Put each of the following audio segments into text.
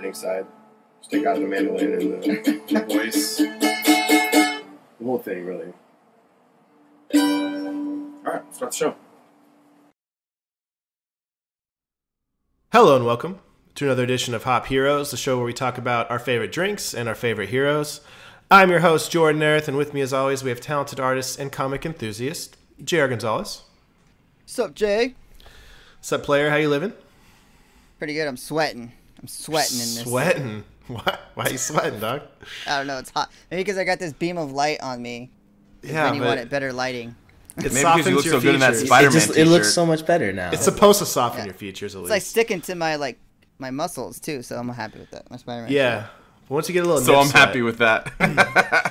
lightning side. Just take out the mandolin and the voice. The whole thing, really. Alright, let's start the show. Hello and welcome to another edition of Hop Heroes, the show where we talk about our favorite drinks and our favorite heroes. I'm your host, Jordan Erith, and with me as always, we have talented artist and comic enthusiast, J.R. Gonzalez. What's up, Jay? What's up, player? How you living? Pretty good. I'm sweating. I'm sweating in this. Sweating? What? Why are you sweating, dog? I don't know. It's hot. Maybe because I got this beam of light on me. Yeah, Then you wanted better lighting. It maybe because you look so good in that features. Spider-Man t-shirt. It looks so much better now. It's supposed to soften your features, at least. It's like sticking to my my muscles too, so I'm happy with that. My Spider-Man. Yeah. shirt. Once you get a little So nip I'm sweat, happy with that.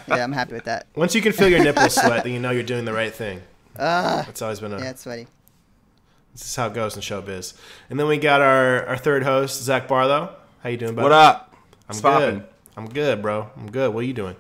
Yeah, I'm happy with that. Once you can feel your nipples sweat, then you know you're doing the right thing. It's always been Yeah, it's sweaty. This is how it goes in showbiz. And then we got our third host, Zach Barlow. How you doing, buddy? What up? I'm Poppin'? good. I'm good, bro. I'm good. What are you doing?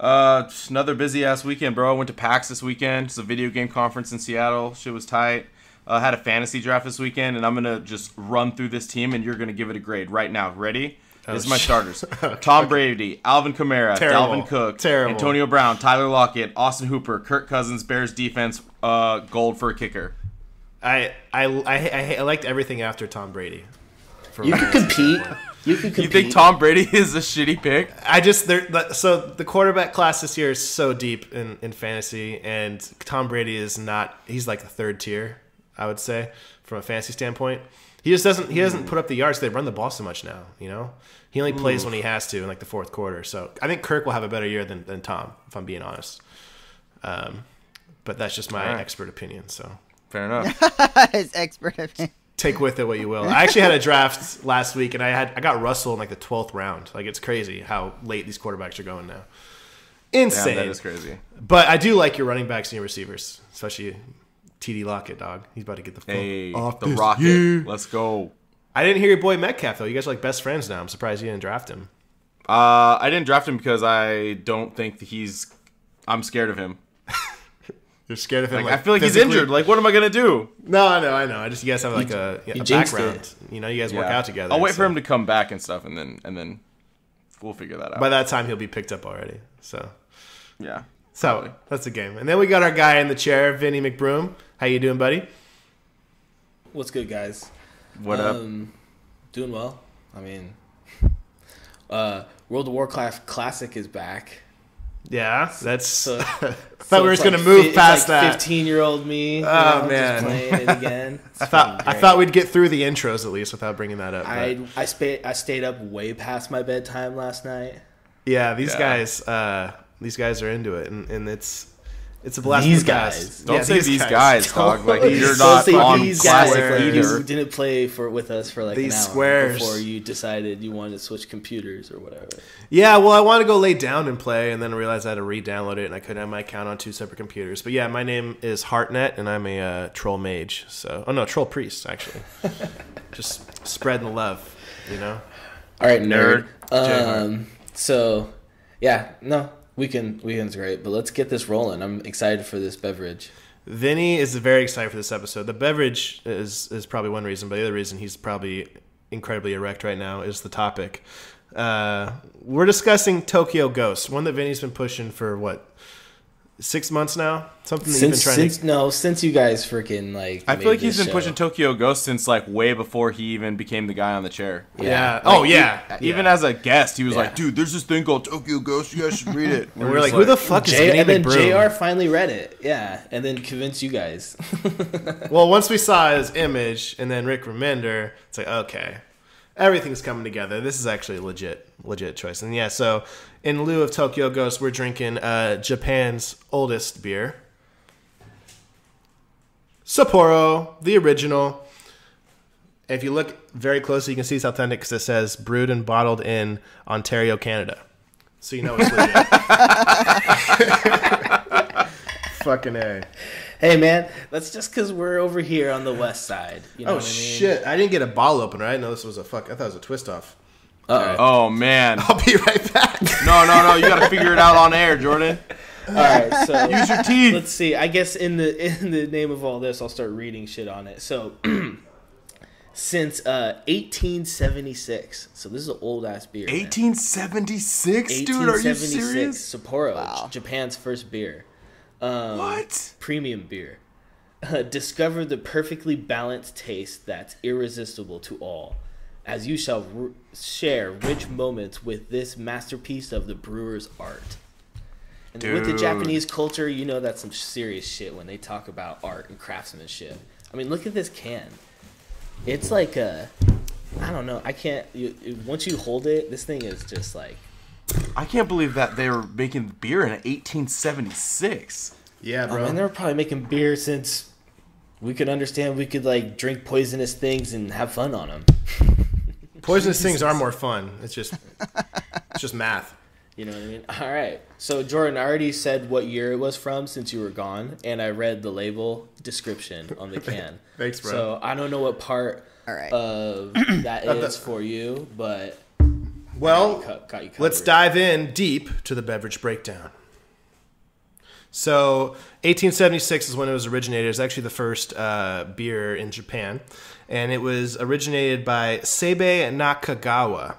Just another busy ass weekend, bro. I went to PAX this weekend. It's a video game conference in Seattle. Shit was tight. Had a fantasy draft this weekend, and I'm gonna just run through this team, and you're gonna give it a grade right now. Ready? This is my starters: Tom Brady, Alvin Kamara, Terrible. Dalvin Cook, Terrible. Antonio Brown, Tyler Lockett, Austin Hooper, Kirk Cousins. Bears defense, gold for a kicker. I liked everything after Tom Brady. You could compete. You could compete. You think Tom Brady is a shitty pick? So the quarterback class this year is so deep in fantasy, and Tom Brady is not. He's like the third tier, I would say, from a fantasy standpoint. He just doesn't. He doesn't put up the yards. They run the ball so much now. You know, he only plays when he has to in like the fourth quarter. So I think Kirk will have a better year than Tom, if I'm being honest. But that's just my expert opinion. So fair enough. His expert opinion. Take with it what you will. I actually had a draft last week, and I got Russell in like the 12th round. Like, it's crazy how late these quarterbacks are going now. Insane. Yeah, that is crazy. But I do like your running backs and your receivers, especially TD Lockett, dog. He's about to get the fuck off the this Rocket. year. Let's go. I didn't hear your boy Metcalf though. You guys are like best friends now. I'm surprised you didn't draft him. I didn't draft him because I don't think that I'm scared of him. You're scared of him. I feel like he's injured. Like, what am I gonna do? No, I know. I just, you guys have like a background. it. You know, you guys work out together. I'll wait for him to come back and stuff, and then we'll figure that out. By that time, he'll be picked up already. So yeah. So that's the game. And then we got our guy in the chair, Vinny McBroom. How you doing, buddy? What's good, guys? What up? Doing well. I mean, World of Warcraft Classic is back. Yeah, that's. So, I thought we were just gonna move past that. 15-year-old me. Oh man, just playing it again. I thought we'd get through the intros at least without bringing that up. I stayed up way past my bedtime last night. Yeah, these guys are into it, and it's a blast. These guys. Don't say these guys, dog. Like, you're Don't not say on these classic guys. Like, either. you didn't play with us for like These an hour squares. before you decided you wanted to switch computers or whatever. Yeah, well, I wanted to go lay down and play, and then I realized I had to re-download it, and I couldn't have my account on two separate computers. But yeah, my name is Heartnet, and I'm a troll mage. So, troll priest actually. Just spreading the love, you know. All right, nerd. J-Heart. So, yeah, no, weekend's great, but let's get this rolling. I'm excited for this beverage. Vinny is very excited for this episode. The beverage is probably one reason, but the other reason he's probably incredibly erect right now is the topic. We're discussing Tokyo Ghost, one that Vinny's been pushing for 6 months now. Something that you've been trying to. Since you guys freaking like. I feel like he's been pushing Tokyo Ghost since like way before he even became the guy on the chair. Yeah. Even as a guest, he was like, "Dude, there's this thing called Tokyo Ghost. You guys should read it." And we're like, "Who the fuck is Vinny And then McBroom?" JR finally read it, yeah, and then convinced you guys. Well, once we saw his image and then Rick Remender, it's like, okay, everything's coming together. This is actually a legit choice. And yeah, so in lieu of Tokyo Ghost, we're drinking Japan's oldest beer, Sapporo, the original. If you look very closely, you can see it's authentic because it says brewed and bottled in Ontario, Canada. So you know it's legit. Fucking A. Hey, man, that's just because we're over here on the west side. You know what I mean? Shit. I didn't get a bottle opener. I didn't know this was I thought it was a twist off. Uh-oh. Oh, man. I'll be right back. No. You got to figure it out on air, Jordan. All right, so use your teeth. Let's see. I guess in the name of all this, I'll start reading shit on it. So, since 1876. So this is an old ass beer. 1876, dude. Are you serious? Sapporo, Wow. Japan's first beer. What? Premium beer. Discover the perfectly balanced taste that's irresistible to all, as you shall share rich moments with this masterpiece of the brewer's art. And with the Dude. Japanese culture, you know that's some serious shit when they talk about art and craftsmanship. I mean, look at this can. It's like I don't know. I can't. Once you hold it, this thing is just like. I can't believe that they were making beer in 1876. Yeah, I bro. mean, they were probably making beer since we could understand we could like drink poisonous things and have fun on them. Poisonous things are more fun. It's just math. You know what I mean? All right. So, Jordan, I already said what year it was from since you were gone, and I read the label description on the can. Thanks, bro. So, I don't know what part All right. of that is for you, but Well, got you covered. let's dive in deep to the beverage breakdown. So, 1876 is when it was originated. It was actually the first beer in Japan, and it was originated by Seibe Nakagawa,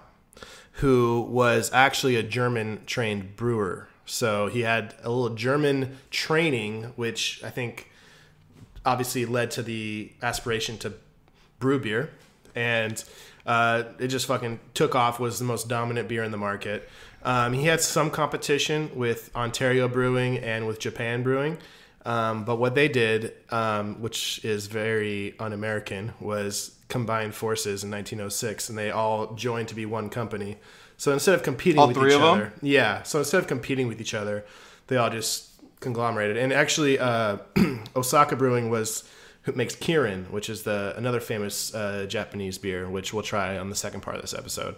who was actually a German-trained brewer. So he had a little German training, which I think obviously led to the aspiration to brew beer. And it just fucking took off, was the most dominant beer in the market. He had some competition with Ontario Brewing and with Japan Brewing. But what they did, which is very un-American, was combine forces in 1906, and they all joined to be one company. So instead of competing All with three each of them? other, yeah. So instead of competing with each other, they all just conglomerated. And actually, Osaka Brewing who makes Kirin, which is another famous Japanese beer, which we'll try on the second part of this episode.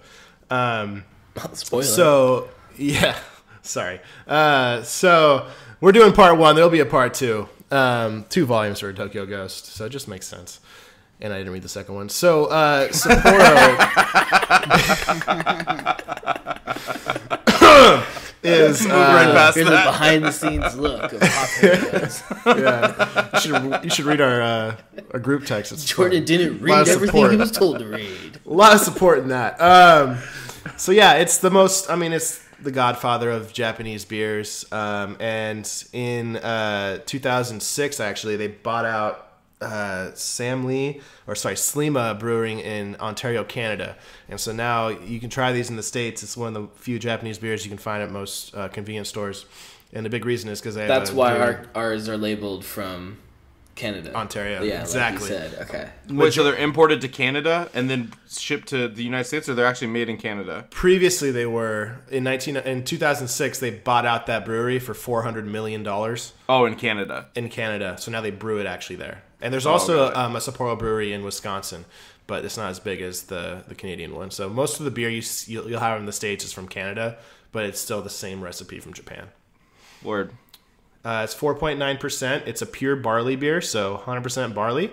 Spoiler. So yeah, sorry. So we're doing part 1. There'll be a part 2. 2 volumes for Tokyo Ghost, so it just makes sense. And I didn't read the second one. So Sapporo is right past here's that. a behind-the-scenes look of Pop Videos. yeah. You should read our group text. It's Jordan fun. didn't A lot read of everything support. he was told to read. A lot of support in that. So yeah, it's the most. I mean, it's the godfather of Japanese beers. And in 2006, actually, they bought out Slima Brewing in Ontario, Canada. And so now you can try these in the States. It's one of the few Japanese beers you can find at most convenience stores. And the big reason is because they have That's a why brewery- ours are labeled from Canada. Ontario. Yeah, exactly. like you said. Okay. Wait, so they're imported to Canada and then shipped to the United States, or they're actually made in Canada? Previously, they were in 2006. They bought out that brewery for $400 million Oh, in Canada. in Canada. So now they brew it actually there. And there's also got a Sapporo brewery in Wisconsin, but it's not as big as the Canadian one. So most of the beer you'll have in the States is from Canada, but it's still the same recipe from Japan. Word. It's 4.9%. It's a pure barley beer, so 100% barley.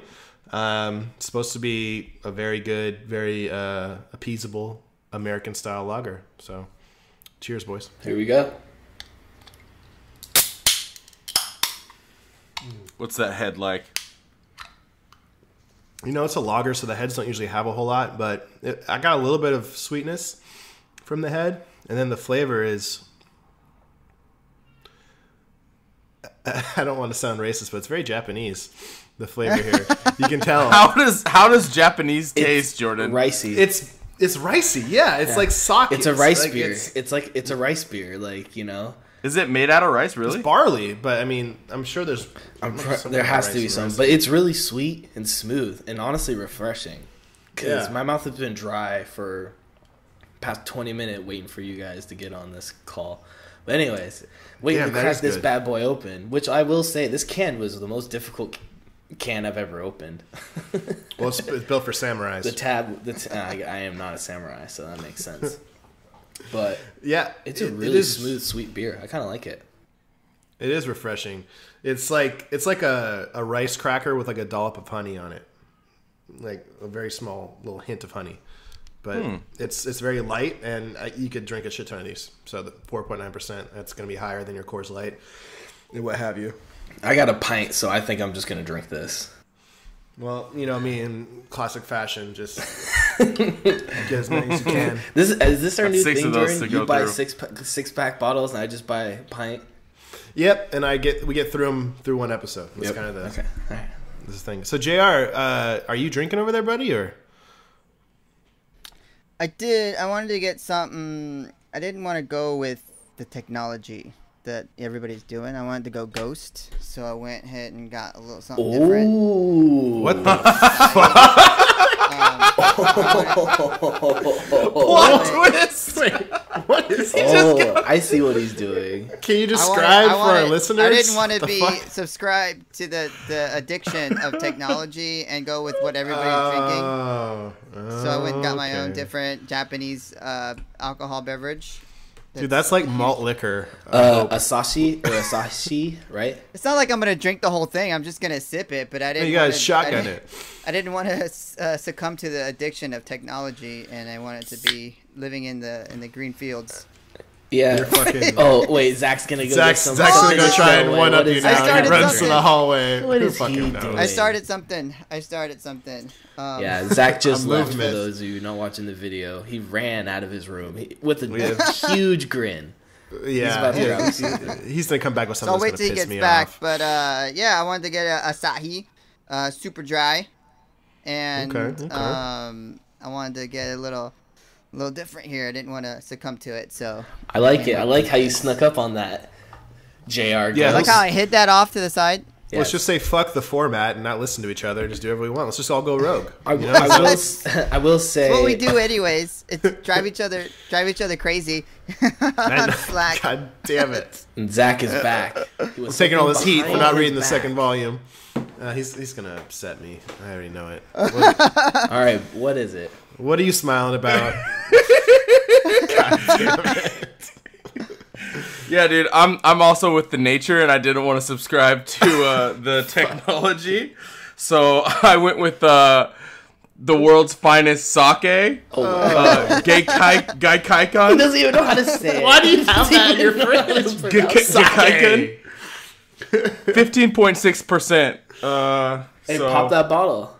It's supposed to be a very good, very appeasable American-style lager. So, cheers, boys. Here we go. What's that head like? You know, it's a lager, so the heads don't usually have a whole lot, but I got a little bit of sweetness from the head, and then the flavor is... I don't want to sound racist, but it's very Japanese, the flavor here. You can tell. How does Japanese taste, Jordan? Ricey. It's ricey, yeah. It's like sake. It's a rice like, beer. It's a rice beer, like, you know. Is it made out of rice, It's really? barley, but I mean, I'm sure there's. There has to be some, but it's really sweet and smooth and honestly refreshing. Because Yeah. my mouth has been dry for past 20 minutes waiting for you guys to get on this call. But anyways, waiting Damn, to that crack is this good. bad boy open, which I will say, this can was the most difficult can I've ever opened. Well, it's built for samurais. I am not a samurai, so that makes sense. But Yeah, it's a it really is- smooth, sweet beer. I kind of like it. It is refreshing. It's like a rice cracker with like a dollop of honey on it, like a very small little hint of honey. But it's very light, and you could drink a shit ton of these. So the 4.9%, that's going to be higher than your Coors Light and what have you. I got a pint, so I think I'm just going to drink this. Well, you know me in classic fashion, just get as many as you can. Is this our Got new 6 thing, of those Jordan? to go You buy through. six-pack bottles, and I just buy a pint. Yep, and we get through them through one episode. That's kind of the Okay. All right. this thing. So JR, are you drinking over there, buddy, or? I did. I wanted to get something. I didn't want to go with the technology that everybody's doing. I wanted to go ghost, so I went ahead and got a little something different. Ooh. What the Plot twist. Wait, what is he Oh, I see what he's doing. Can you I describe for our wanted- listeners? I didn't want to the be fuck? subscribed to the addiction of technology and go with what everybody's drinking. Oh, So I went and got my own okay. different Japanese alcohol beverage. Dude, that's like malt liquor. Asahi, right? It's not like I'm gonna drink the whole thing. I'm just gonna sip it. But I didn't. You guys wanna- shotgun it. I didn't want to succumb to the addiction of technology, and I wanted to be living in the green fields. Yeah. You're fucking. Oh wait, Zach's gonna go. Zach's get some gonna go something. try and Wait, one up what you is I now. he He started runs to something. the hallway. What Who is he fucking doing? knows? I started something. Yeah, Zach just I'm left. For moving. those of you not watching the video, he ran out of his room with We a have- huge grin. Yeah, about to grab he's gonna come back with So something I'll wait that's till gonna he piss gets me back. off. But yeah, I wanted to get a Asahi, super dry, and Okay. I wanted to get a little different here. I didn't want to succumb to it. So I like it. I like how you snuck up on that, JR. Yeah, like let's- how I hid that off to the side. Let's just say fuck the format and not listen to each other and just do whatever we want. Let's just all go rogue. I, You know? I will say. It's what we do anyways. It's drive each other crazy. on Flak. God damn it! And Zach is back. He was I'm taking all this sitting heat for behind not his reading the back. second volume. He's gonna upset me. I already know it. All right, what is it? What are you smiling about? God damn it! Yeah, dude, I'm also with the nature, and I didn't want to subscribe to the technology, so I went with the world's finest sake. Gaikaikon. He doesn't even know how to say it. Why do you have that in your fridge? Gaikaikon. 15.6%. Hey, So- pop that bottle.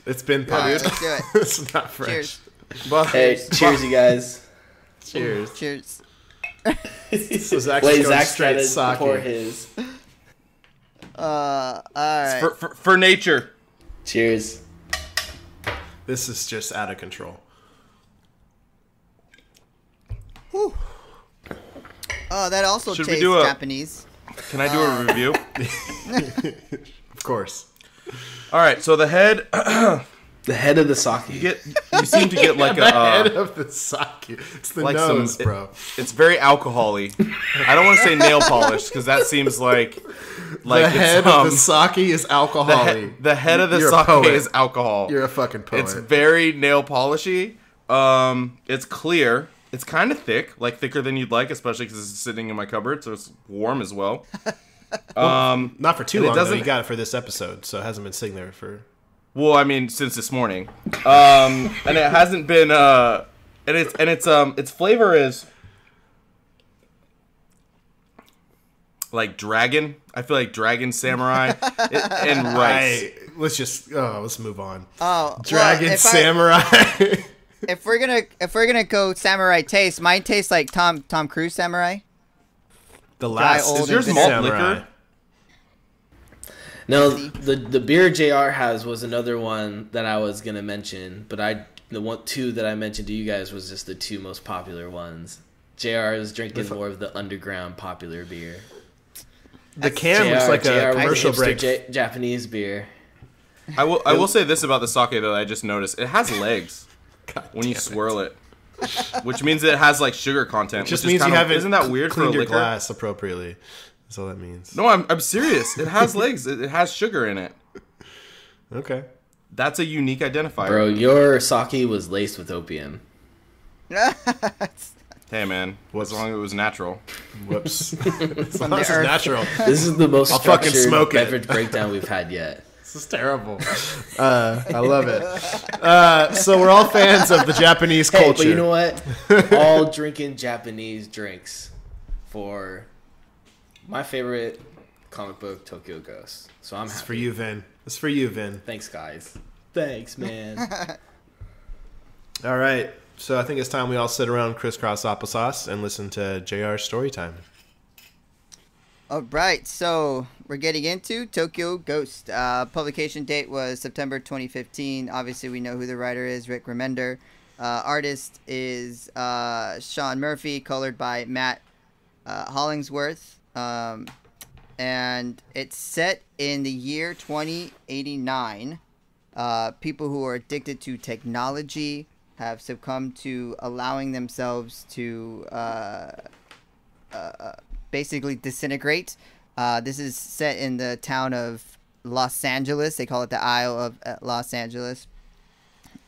It's been All right, popped. let's do it. It's not fresh. Cheers. But, Hey, cheers, you guys. Cheers. Cheers. So Zach's Wait, going Zach's straight trying to sake. pour his. All right. for nature. Cheers. This is just out of control. Oh, that also Should we tastes do a- Japanese. Can I do a review? Of course. All right, so the head. The head of the sake. You seem to get like The head a. of the sake. It's the Like nose, some- bro. It's very alcohol-y. I don't want to say nail polish because that seems like The head it's, of the sake is alcohol-y. the head of the You're a sake poet. is alcohol. You're a fucking poet. It's very nail polishy. It's clear. It's kind of thick, like thicker than you'd like, especially because it's sitting in my cupboard, so it's warm as well. Not for too and it long, though. doesn't- You got it for this episode, so it hasn't been sitting there for... Well, I mean, since this morning, and it hasn't been. Its flavor is like dragon. I feel like dragon samurai and rice. Let's move on. Oh, Dragon well, Samurai. if we're gonna go samurai taste, mine tastes like Tom Cruise samurai. The last old Is yours and malt Samurai. liquor? No, the beer JR has was another one that I was gonna mention, but the two that I mentioned to you guys was just the two most popular ones. JR is drinking more of the underground popular beer. The can looks like a JR commercial hipster break. Japanese beer. I will say this about the sake though. That I just noticed it has legs God when you damn it. swirl it, which means it has like sugar content. Just which means is you kind of, haven't isn't that weird for a cleaned your liquor? glass appropriately. That's all that means. No, I'm serious. It has legs. It has sugar in it. Okay. That's a unique identifier. Bro, your sake was laced with opium. Hey man, Whoops. as long as it was natural. Whoops. As From long the as it's earth. natural. This is the most I'll fucking structured smoke it. beverage breakdown we've had yet. This is terrible. I love it. So we're all fans of the Japanese Hey, culture. but you know what? All drinking Japanese drinks for my favorite comic book Tokyo Ghost. So I'm It's happy. for you, Vin. It's for you, Vin. Thanks, guys. Thanks, man. All right. So I think it's time we all sit around crisscross applesauce and listen to JR's story time. All right, so we're getting into Tokyo Ghost. Publication date was September 2015. Obviously, we know who the writer is, Rick Remender. Artist is Sean Murphy, colored by Matt Hollingsworth. And it's set in the year 2089. People who are addicted to technology have succumbed to allowing themselves to basically disintegrate. This is set in the town of Los Angeles. They call it the Isle of Los Angeles.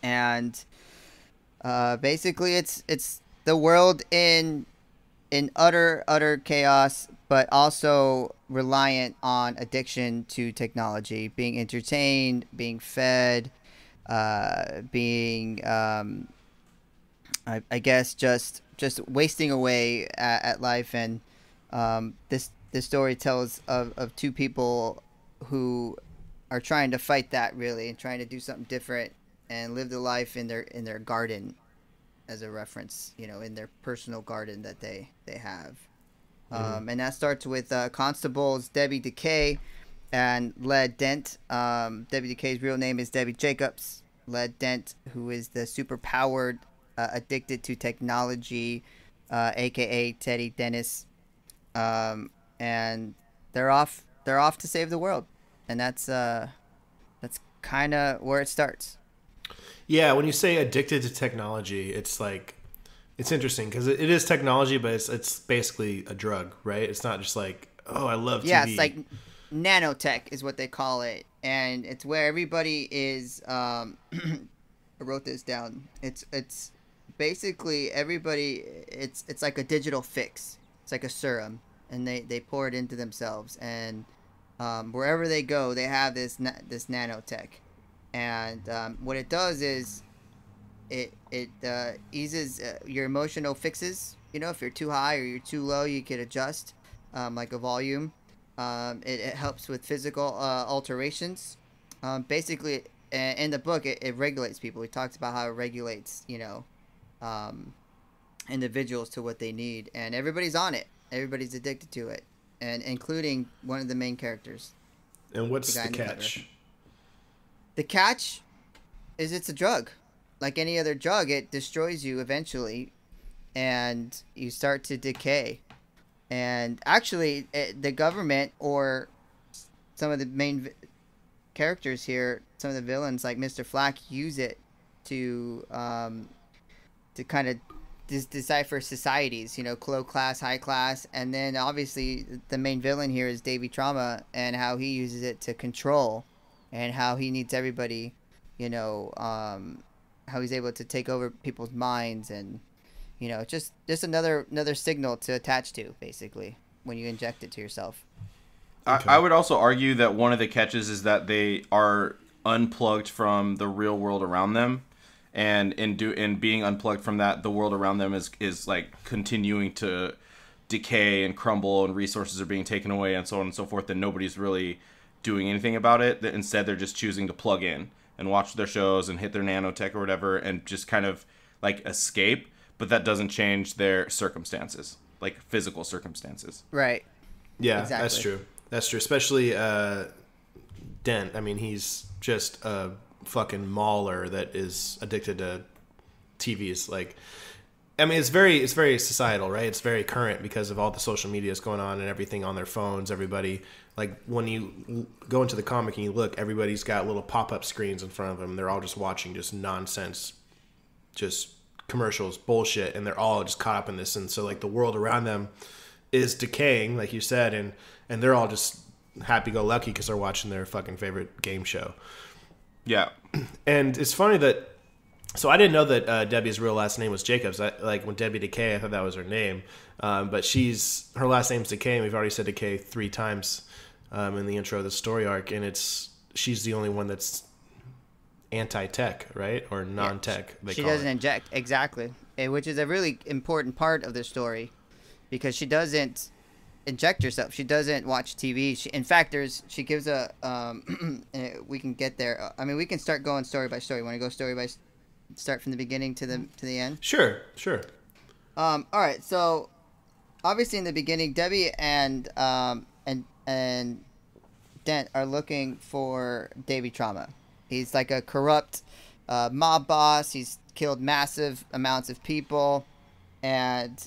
And basically it's the world in utter chaos, but also reliant on addiction to technology, being entertained, being fed, being I guess just wasting away at life. And this story tells of two people who are trying to fight that, really, and trying to do something different and live the life in their garden, as a reference, in their personal garden that they have. And that starts with Constables Debbie Decay and Led Dent. Debbie Decay's real name is Debbie Jacobs. Led Dent, who is the super-powered, addicted to technology, aka Teddy Dennis. And they're off to save the world, and that's kind of where it starts. Yeah, when you say addicted to technology, it's like, it's interesting because it is technology, but it's basically a drug, right? It's not just like, oh, I love TV. Yeah, it's like nano-tech is what they call it, and it's where everybody is. I wrote this down. It's basically everybody. It's like a digital fix. It's like a serum, and they pour it into themselves, and wherever they go, they have this nanotech, and what it does is it eases your emotional fixes. If you're too high or you're too low, you can adjust, like a volume. It helps with physical alterations. Basically, in the book, it regulates people. He talks about how it regulates, individuals to what they need, and everybody's on it. Everybody's addicted to it, and including one of the main characters. And what's the catch? The catch is it's a drug. Like any other drug, it destroys you eventually, and you start to decay. And actually, the government, or some of the main characters here, some of the villains like Mr. Flak, use it to kind of decipher societies, low class, high class. And then obviously the main villain here is Davy Trauma, and how he uses it to control, and how he needs everybody, how he's able to take over people's minds, and just another signal to attach to, basically, when you inject it to yourself. Okay. I would also argue that one of the catches is that they are unplugged from the real world around them, and in being unplugged from that, the world around them is like continuing to decay and crumble, and resources are being taken away, and so on and so forth, and nobody's really doing anything about it. That instead they're just choosing to plug in and watch their shows and hit their nanotech or whatever, and just kind of like escape, but that doesn't change their circumstances, like physical circumstances. Right. Yeah, exactly. That's true. Especially Dent. I mean, he's just a fucking mauler that is addicted to TVs. Like, I mean, it's very societal, right? It's very current because of all the social medias going on and everything on their phones. Everybody, like, when you go into the comic and you look, everybody's got little pop-up screens in front of them. They're all just watching just nonsense, just commercials, bullshit, and they're all just caught up in this. And so, like, the world around them is decaying, like you said, and they're all just happy-go-lucky because they're watching their fucking favorite game show. Yeah. And it's funny that, so I didn't know that Debbie's real last name was Jacobs. Like when Debbie Decay, I thought that was her name. But her last name's Decay, and we've already said Decay 3 times in the intro of the story arc, and she's the only one that's anti-tech, right? Or non-tech, yeah, she doesn't inject, exactly. Which is a really important part of the story, because she doesn't inject herself. She doesn't watch TV. In fact, she gives a we can get there. I mean, we can start going story by story. Want to go start from the beginning to the end? Sure. All right. So obviously in the beginning, Debbie and Dent are looking for Davy Trauma. He's like a corrupt mob boss. He's killed massive amounts of people. And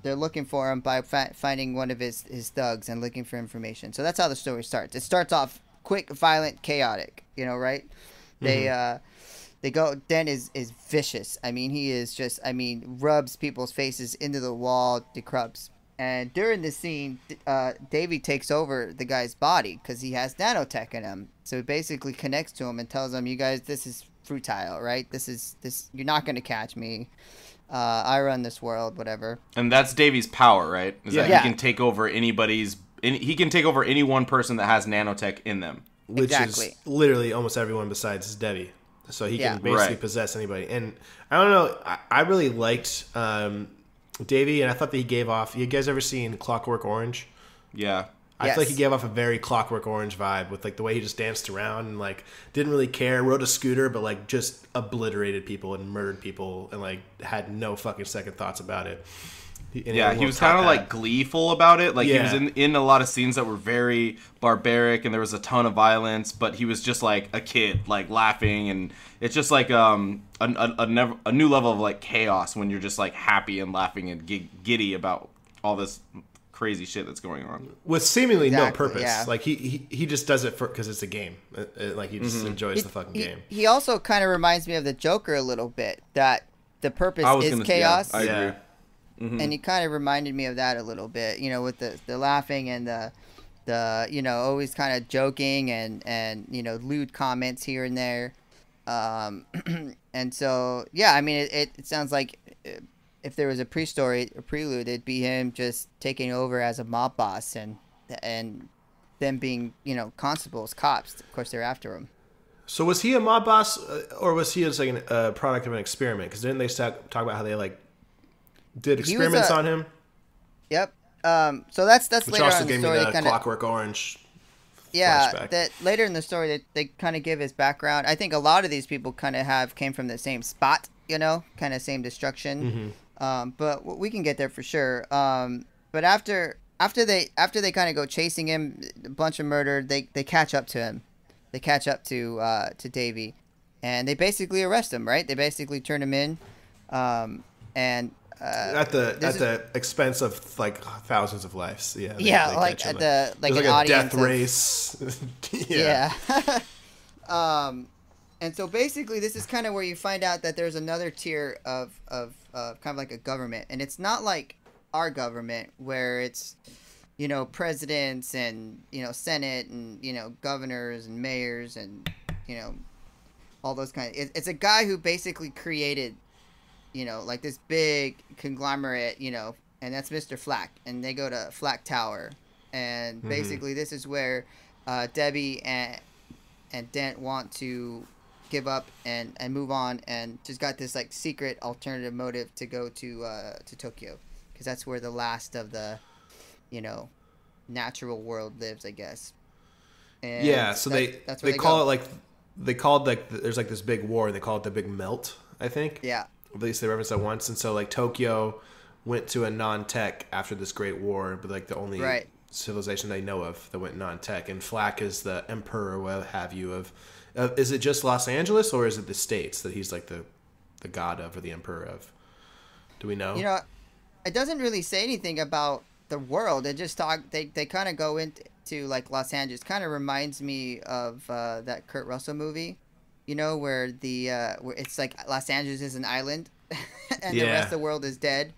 they're looking for him by finding one of his thugs and looking for information. So that's how the story starts. It starts off quick, violent, chaotic. Right? They go. Dent is vicious. I mean, he is just. I mean, rubs people's faces into the wall, decrupts. And during the scene, Davey takes over the guy's body because he has nano-tech in him. So he basically connects to him and tells him, "You guys, this is futile, right? This. You're not going to catch me. I run this world, whatever." And that's Davey's power, right? Is that Yeah. he can take over he can take over any one person that has nanotech in them. Which Exactly. is literally almost everyone besides Debbie. So he Yeah. can basically Right. possess anybody. And I don't know, I really liked Davey, and I thought that he gave off... You guys ever seen Clockwork Orange? Yeah. I feel like he Yes. gave off a very Clockwork Orange vibe with like the way he just danced around and like didn't really care, rode a scooter, but like just obliterated people and murdered people and like had no fucking second thoughts about it. He was kind of like gleeful about it. Like he was Yeah. in a lot of scenes that were very barbaric and there was a ton of violence, but he was just like a kid, like laughing, and it's just like a new level of like chaos when you're just like happy and laughing and giddy about all this crazy shit that's going on with seemingly no Exactly, purpose. yeah. Like he just does it because it's a game. Like he just enjoys the fucking game. He also kind of reminds me of the Joker a little bit. That the purpose is Yeah, chaos. I agree. And he kind of reminded me of that a little bit, with the laughing and the always kind of joking and lewd comments here and there. And so, yeah, I mean, it sounds like if there was a prelude, it'd be him just taking over as a mob boss and them being, constables, cops. Of course, they're after him. So was he a mob boss, or was he just like a product of an experiment? Because didn't they talk about how they like did experiments on him? Yep. So that's Which later also on in the gave story. me the Kind of, Clockwork Orange. yeah. flashback. That later in the story, they kind of give his background. I think a lot of these people kind of came from the same spot. Kind of same destruction. But we can get there for sure. But after they kind of go chasing him, a bunch of murder, they catch up to him. They catch up to Davey, and they basically arrest him. Right? They basically turn him in, and. At the expense of like thousands of lives. Yeah. Yeah, like at the like there's an like a audience death race. Yeah. And so basically, this is kind of where you find out that there's another tier of kind of like a government, and it's not like our government where it's presidents and senate and governors and mayors and all those kind of. It's a guy who basically created like this big conglomerate, and that's Mr. Flak, and they go to Flak Tower, and basically this is where Debbie and Dent want to give up and move on, and just got this like secret alternative motive to go to Tokyo, because that's where the last of the natural world lives, I guess. And yeah, so that's where they call go. it like there's like this big war, and they call it the Big Melt, I think. Yeah. At least they referenced that once. And so like Tokyo went to a non-tech after this great war, but like the only civilization they know of that went non-tech. And Flak is the emperor, or what have you, of is it just Los Angeles, or is it the States that he's like the god of, or the emperor of? Do we know? It doesn't really say anything about the world. It just they kind of go into like Los Angeles. Kind of reminds me of that Kurt Russell movie. Where where it's like Los Angeles is an island, and the rest of the world is dead.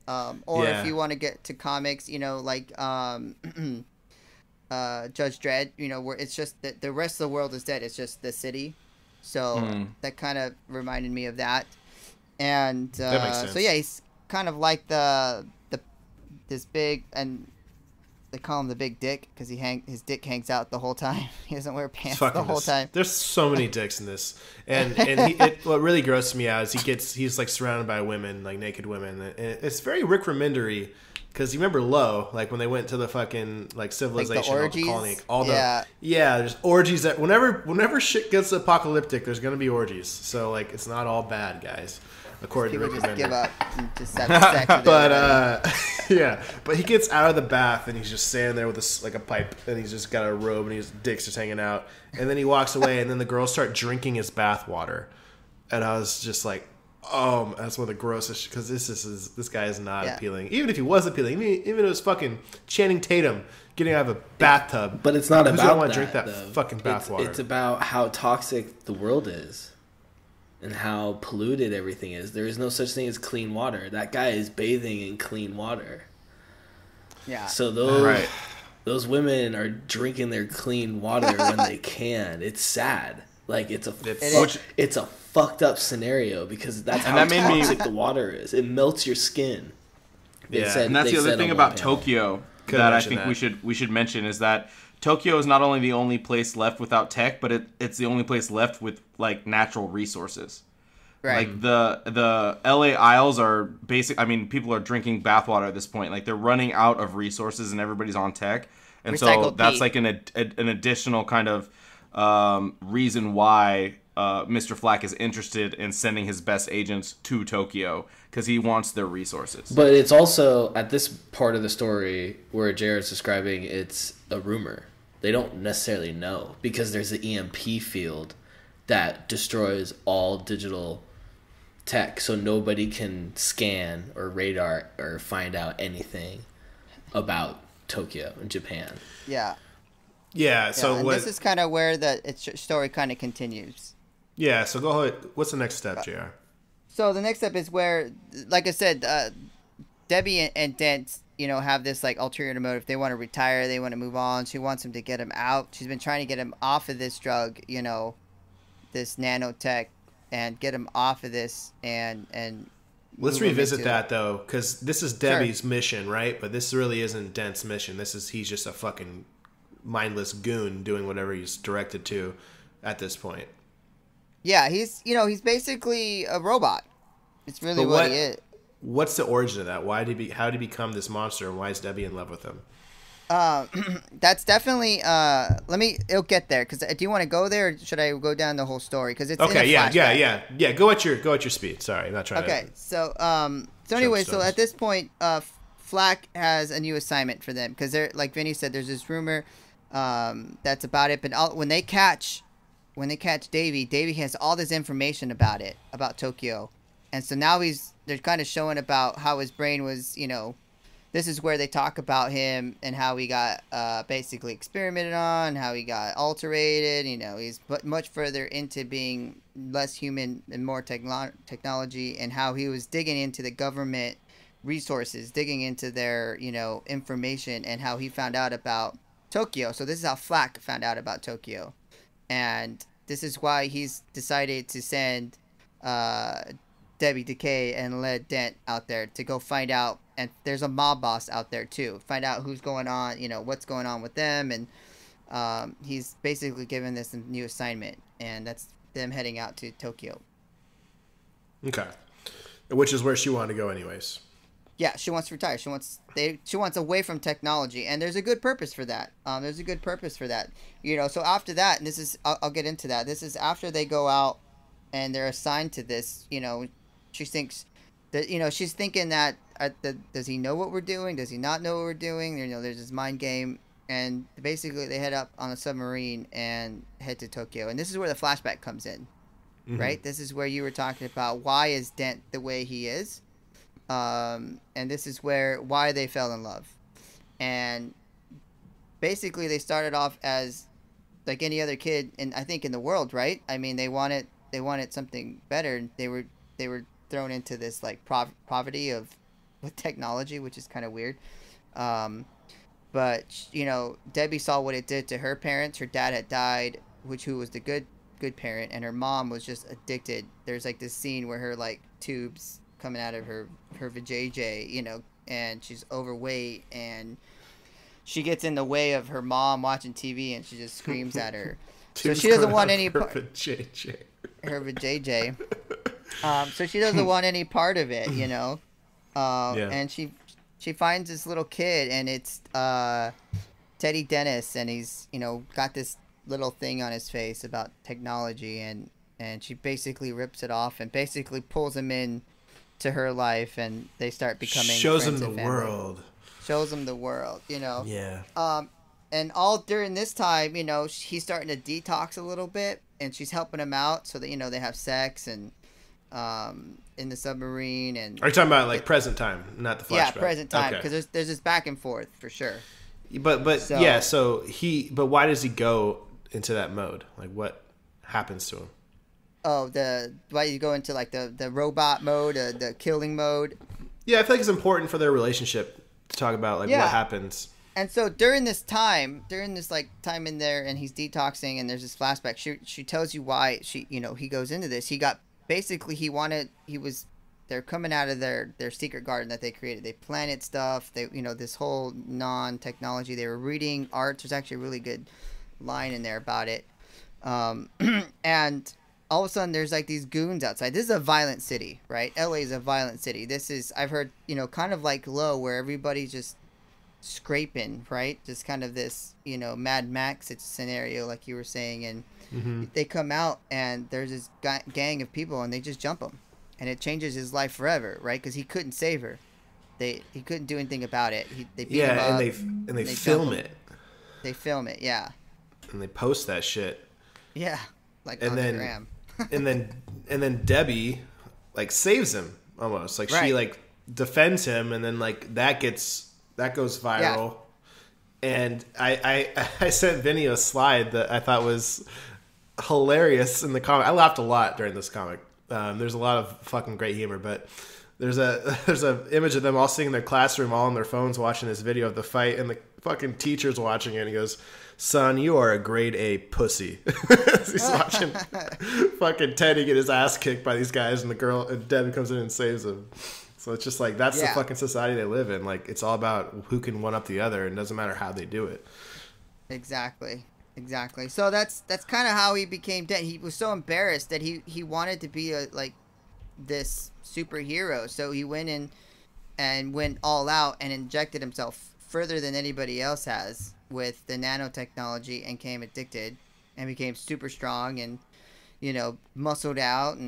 Or if you want to get to comics, like Judge Dredd, where it's just that the rest of the world is dead. It's just the city. So that kind of reminded me of that. And that makes sense. So yeah, he's kind of like this big, and they call him the Big Dick because his dick hangs out the whole time. He doesn't wear pants the whole time. There's so many dicks in this, and what really grosses me out is he's like surrounded by women, like naked women, and it's very Rick Remender-y Because you remember Low, like when they went to the fucking like civilization, Like the colony, orgies? there's orgies that whenever shit gets apocalyptic, there's gonna be orgies. So like it's not all bad, guys. According People to just Remender. give up and just have sex with But everybody. but he gets out of the bath and he's just standing there with a pipe and he's just got a robe and his dick's just hanging out. And then he walks away and then the girls start drinking his bath water. And I was just like, oh, that's one of the grossest, because this guy is not appealing. Even if he was appealing, even if it was fucking Channing Tatum getting out of a bathtub. But it's not who's about gonna want that, to drink that though. fucking bath water? It's about how toxic the world is and how polluted everything is. There is no such thing as clean water. That guy is bathing in clean water. Yeah. So those women are drinking their clean water when they can. It's sad. Like it's a fucked up scenario because that's how toxic the water is. It melts your skin. And that's the other thing about Tokyo that I think we should mention is that Tokyo is not only the only place left without tech, but it's the only place left with like natural resources. Right. Like the LA Isles are basic. I mean, people are drinking bathwater at this point. Like they're running out of resources, and everybody's on tech. And so that's like an additional kind of reason why Mr. Flak is interested in sending his best agents to Tokyo, because he wants their resources. But it's also, at this part of the story where Jared's describing, it's a rumor. They don't necessarily know, because there's the EMP field that destroys all digital tech, so nobody can scan or radar or find out anything about Tokyo in Japan. Yeah. Yeah, so and this is kind of where the story kind of continues. Yeah, so go ahead. What's the next step, JR? So the next step is where, like I said, Debbie and Dent, have this like ulterior motive. They want to retire. They want to move on. She wants him to get him out. She's been trying to get him off of this drug, this nano-tech, and get him off of this and let's revisit that though, because this is Debbie's mission, right? But this really isn't Dent's mission. He's just a fucking mindless goon doing whatever he's directed to at this point. Yeah, he's basically a robot. It's really what he is. What's the origin of that? How did he become this monster, and why is Debbie in love with him? That's definitely. It'll get there. Because do you want to go there, or should I go down the whole story? Because it's okay. Yeah. Go at your speed. Sorry, I'm not trying. Okay. So anyway, so at this point, Flak has a new assignment for them, because they're, like Vinny said, there's this rumor that's about it. But when they catch Davey has all this information about Tokyo, and so now they're kind of showing about how his brain was, this is where they talk about him and how he got basically experimented on, how he got alterated. He's much further into being less human and more technology, and how he was digging into the government resources, digging into their, information, and how he found out about Tokyo. So this is how Flak found out about Tokyo. And this is why he's decided to send Debbie, Decay, and Led Dent out there to go find out. And there's a mob boss out there too. Find out who's going on, what's going on with them. And he's basically given this a new assignment. And that's them heading out to Tokyo. Okay. Which is where she wanted to go anyways. Yeah, she wants to retire. She wants away from technology, and there's a good purpose for that. So after that, and this is I'll get into that. This is after they go out and they're assigned to this. She thinks that she's thinking that does he know what we're doing? Does he not know what we're doing? There's this mind game, and basically they head up on a submarine and head to Tokyo. And this is where the flashback comes in, right? This is where you were talking about why is Dent the way he is. And this is why they fell in love. And basically they started off as like any other kid in the world, right? I mean, they wanted something better. They were thrown into this like poverty with technology, which is kind of weird. But Debbie saw what it did to her parents. Her dad had died, who was the good parent, and her mom was just addicted. There's like this scene where her like tubes coming out of her vajayjay, and she's overweight, and she gets in the way of her mom watching TV, and she just screams at her. So she doesn't want any part. Her vajayjay. So she doesn't want any part of it, And she she finds this little kid, and it's Teddy Dennis, and he's got this little thing on his face about technology, and she basically rips it off and basically pulls him in to her life, and they start becoming shows him friends the and family. world. Shows him the world, Yeah. And all during this time, he's starting to detox a little bit, and she's helping him out so that they have sex and in the submarine. And Are you talking about like present time, not the flashback? yeah, present time, Okay. because there's this back and forth for sure. But So- yeah, so but why does he go into that mode? Like, what happens to him? Oh, why you go into like the robot mode, the killing mode. Yeah, I feel like it's important for their relationship to talk about like Yeah. what happens. And so during this time in there, and he's detoxing, and there's this flashback. She tells you why he goes into this. They're coming out of their secret garden that they created. They planted stuff. They this whole non-technology. They were reading art. There's actually a really good line in there about it. And all of a sudden there's like these goons outside. This is a violent city, right? LA is a violent city. This is, I've heard, kind of like Low, where everybody's just scraping, right? Just kind of this, Mad Max scenario, like you were saying. And they come out, and there's this gang of people, and they just jump him, and it changes his life forever, right? Because he couldn't save her. He couldn't do anything about it. They beat him up, and they they film jump him. it, They film it, yeah, and they post that shit. yeah, like And on then- Instagram. and then Debbie like saves him almost. Like she Right. like defends him, and then like that goes viral. And I sent Vinny a slide that I thought was hilarious in the comic. I laughed a lot during this comic. There's a lot of fucking great humor, but there's a image of them all sitting in their classroom, all on their phones, watching this video of the fight, and the fucking teacher's watching it, and he goes, "Son, you are a grade A pussy." He's watching fucking Teddy get his ass kicked by these guys, and Debbie comes in and saves him. So it's just like, that's the Yeah. fucking society they live in. Like, it's all about who can one up the other, and it doesn't matter how they do it. Exactly. So that's kind of how he became Dent. He was so embarrassed that he wanted to be this superhero. So he went in and went all out and injected himself further than anybody else has with the nanotechnology, and became addicted and became super strong and muscled out,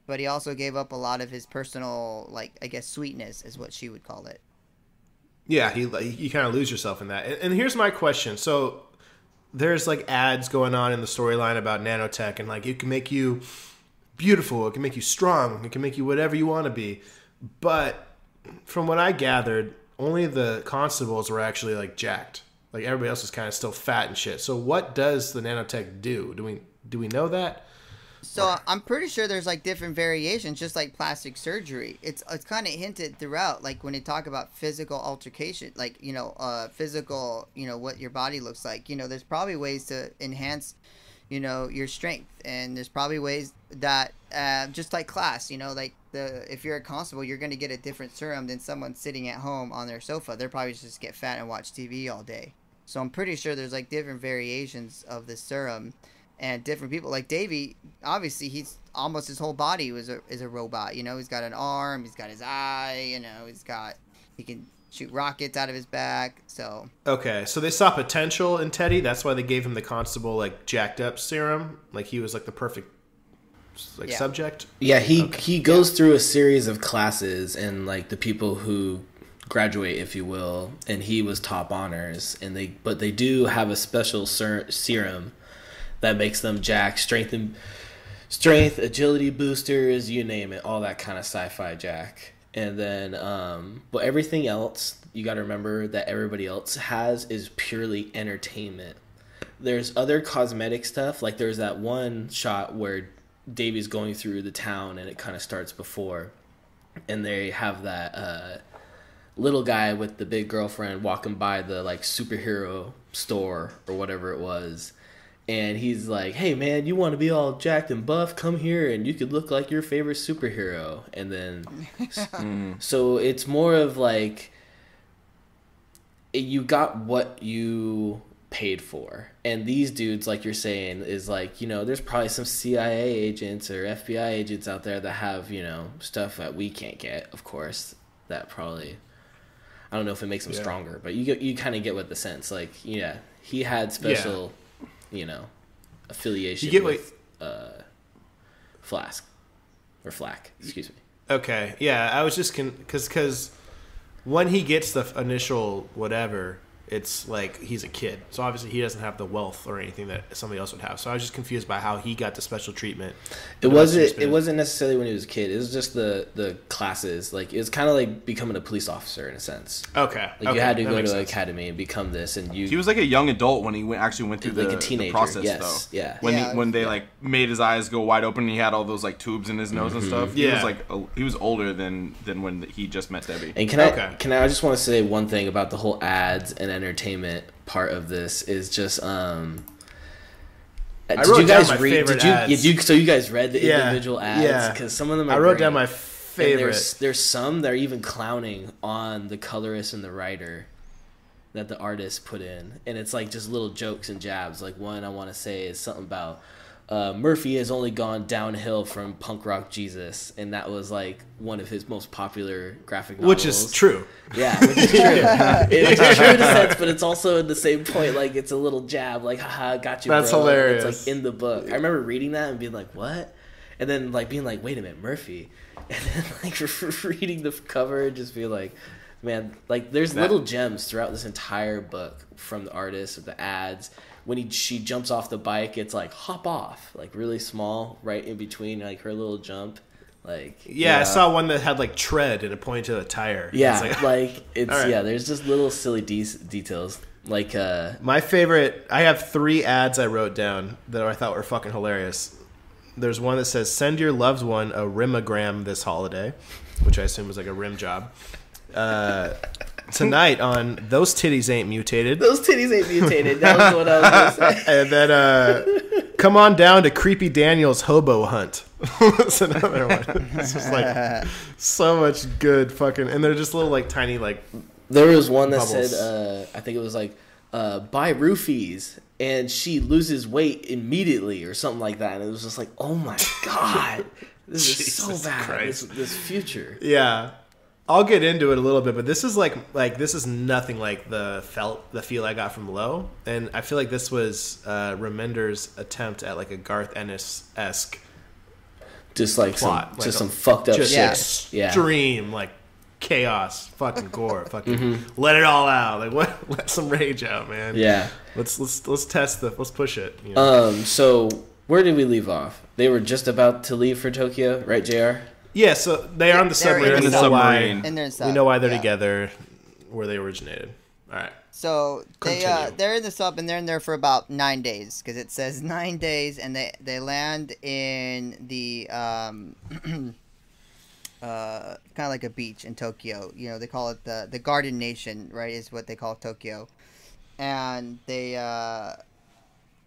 but he also gave up a lot of his personal, like, I guess, sweetness is what she would call it. Yeah, you kind of lose yourself in that. And here's my question. So there's like ads going on in the storyline about nanotech, and like it can make you beautiful, it can make you strong, it can make you whatever you want to be. But from what I gathered, only the Constables were actually like jacked. Like everybody else is kind of still fat and shit. So what does the nanotech do? Do we know that? So I'm pretty sure there's like different variations, just like plastic surgery. It's kind of hinted throughout, like when they talk about physical altercation, like physical, what your body looks like. There's probably ways to enhance, your strength, and there's probably ways that just like class, like if you're a constable, you're gonna get a different serum than someone sitting at home on their sofa. They're probably just get fat and watch TV all day. So I'm pretty sure there's like different variations of the serum. And different people, like Davey, obviously he's almost his whole body is a robot. He's got an arm, he's got his eye, he can shoot rockets out of his back. So Okay, so they saw potential in Teddy. That's why they gave him the Constable like jacked up serum. Like he was like the perfect Yeah. subject. Yeah, he goes through a series of classes, and like the people who graduate, if you will, and he was top honors, and they do have a special serum that makes them jack, strength, agility boosters, you name it, all that kind of sci-fi jack. And then, but everything else, you got to remember that everybody else has is purely entertainment. There's other cosmetic stuff, like there's that one shot where Davy's going through the town, and it kind of starts before, and they have that little guy with the big girlfriend walking by the like superhero store or whatever it was. And he's like, "Hey man, you want to be all jacked and buff? Come here, and you could look like your favorite superhero." And then, so it's more of like, you got what you paid for. And these dudes, like you're saying, is like, there's probably some CIA agents or FBI agents out there that have, stuff that we can't get, of course. That probably I don't know if it makes him Yeah. stronger, but you kind of get what the sense. Like, yeah, he had special, affiliation with Flask or Flak. Excuse me. Okay, yeah, I was just because when he gets the initial whatever, it's like he's a kid, so obviously he doesn't have the wealth or anything that somebody else would have. So I was just confused by how he got the special treatment. It wasn't necessarily when he was a kid. It was just the classes. Like, it was kind of like becoming a police officer in a sense. Okay, Like, you had to go to the academy and become this, and He was like a young adult when he actually went through like the, a teenager, the process, yes, though. yeah. When they like made his eyes go wide open, and he had all those like tubes in his nose and stuff. He was like he was older than when he just met Debbie. And I just want to say one thing about the whole ads and entertainment part of this is just I did wrote you down guys my read favorite did you, ads. so you guys read the individual ads because some of them are I wrote great. down my And favorite. there's some that are even clowning on the colorist and the writer that the artist put in, and it's like just little jokes and jabs. Like, one I want to say is something about Murphy has only gone downhill from punk rock Jesus, and that was like one of his most popular graphic novels. Which is true. Yeah, which is true. It's true in a sense, but it's also in the same point, like, it's a little jab, like, haha, got you, That's bro. hilarious. It's like in the book. I remember reading that and being like, what? And then like being like, wait a minute, Murphy. And then like reading the cover and just being like, man, like, there's little gems throughout this entire book from the artist, of the ads. When she jumps off the bike, it's like hop off, like really small, right in between like her little jump. Like, Yeah, I saw one that had like tread and it pointed to a tire. yeah, It's it's All right. yeah. There's just little silly details. Like, my favorite. I have 3 ads I wrote down that I thought were fucking hilarious. There's one that says, "Send your loved one a rimagram this holiday," which I assume was like a rim job. Tonight on Those Titties Ain't Mutated. those titties ain't mutated. That was what I was gonna say. And then come on down to Creepy Daniel's Hobo Hunt. That's another one. It's just like so much good fucking, and they're just little like tiny like. There was one that Bubbles. said, I think it was like, buy roofies, and she loses weight immediately or something like that. And it was just like, oh my god, this is so Jesus bad. Christ. This future. Yeah, I'll get into it a little bit, but this is like this is nothing like the feel I got from Low, and I feel like this was Remender's attempt at like a Garth Ennis-esque Just like plot, just some fucked up just shit. Yeah. extreme like chaos, fucking gore, fucking let it all out, like let some rage out, man. Yeah. Let's test let's push it. You know? So where did we leave off? They were just about to leave for Tokyo, right, JR? Yeah, so they are on the They're submarine. in We the know why. submarine. And there's We know why they're yeah. together, where they originated. All right. So Continue. they're in the sub and they're in there for about 9 days because it says 9 days, and they land in the kind of like a beach in Tokyo. You know, they call it the Garden Nation, right? Is what they call Tokyo, and they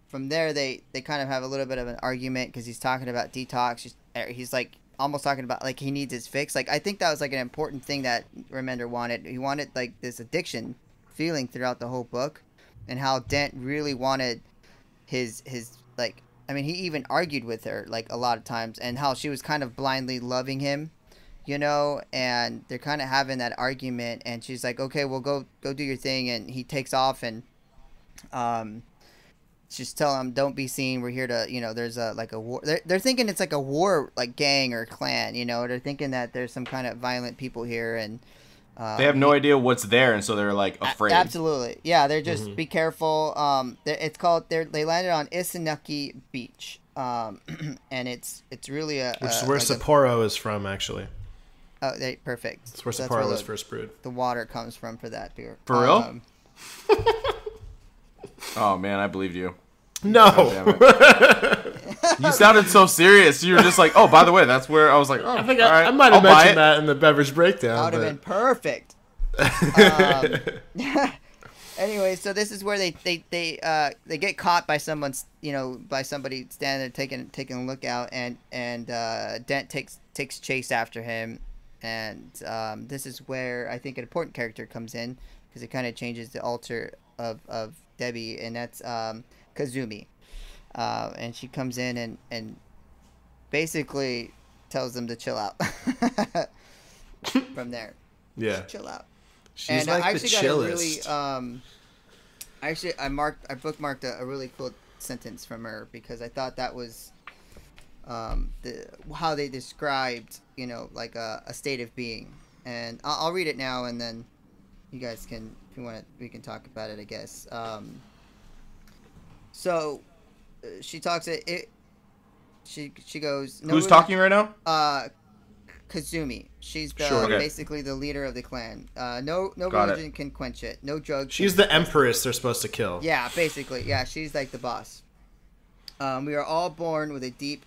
from there they kind of have a little bit of an argument because he's talking about detox. He's like almost talking about like he needs his fix. Like, I think that was like an important thing that Remender wanted. He wanted like this addiction feeling throughout the whole book, and how Dent really wanted his like, I mean, he even argued with her like a lot of times, and how she was kind of blindly loving him, you know, and they're kind of having that argument, and she's like, okay, well, go do your thing, and he takes off, and just tell him, don't be seen, we're here to, you know, there's a like a war. They're thinking it's like a war, like gang or clan, you know, they're thinking that there's some kind of violent people here, and They have no idea what's there, and so they're like afraid. Absolutely, yeah. They're just be careful. It's called. They landed on Isanuki Beach, and it's really Which is where like Sapporo is from, actually. perfect. It's where So Sapporo was the, first brewed. the water comes from for that beer. For real? Oh man, I believed you. No. Damn it. You sounded so serious. You were just like, oh, by the way, that's where I was like, oh, I think all right, I might have I'll buy mentioned it. that in the beverage breakdown. That would have but- been perfect. Anyway, so this is where they get caught by someone's, you know, by somebody standing there taking a look out, and Dent takes chase after him, and this is where I think an important character comes in, because it kind of changes the alter of Debbie, and that's Kazumi, and she comes in and basically tells them to chill out from there. Yeah. Chill out. She's and like I the actually got a chillest. really I bookmarked a really cool sentence from her because I thought that was how they described, like a state of being. And I'll read it now, and then you guys can, if you want to, we can talk about it, I guess. So she talks it. She goes. Who's talking right now? Kazumi. She's Okay. basically the leader of the clan. No Got religion can quench it. No drugs. She's the empress they're supposed to kill. Yeah, basically. Yeah, she's like the boss. We are all born with a deep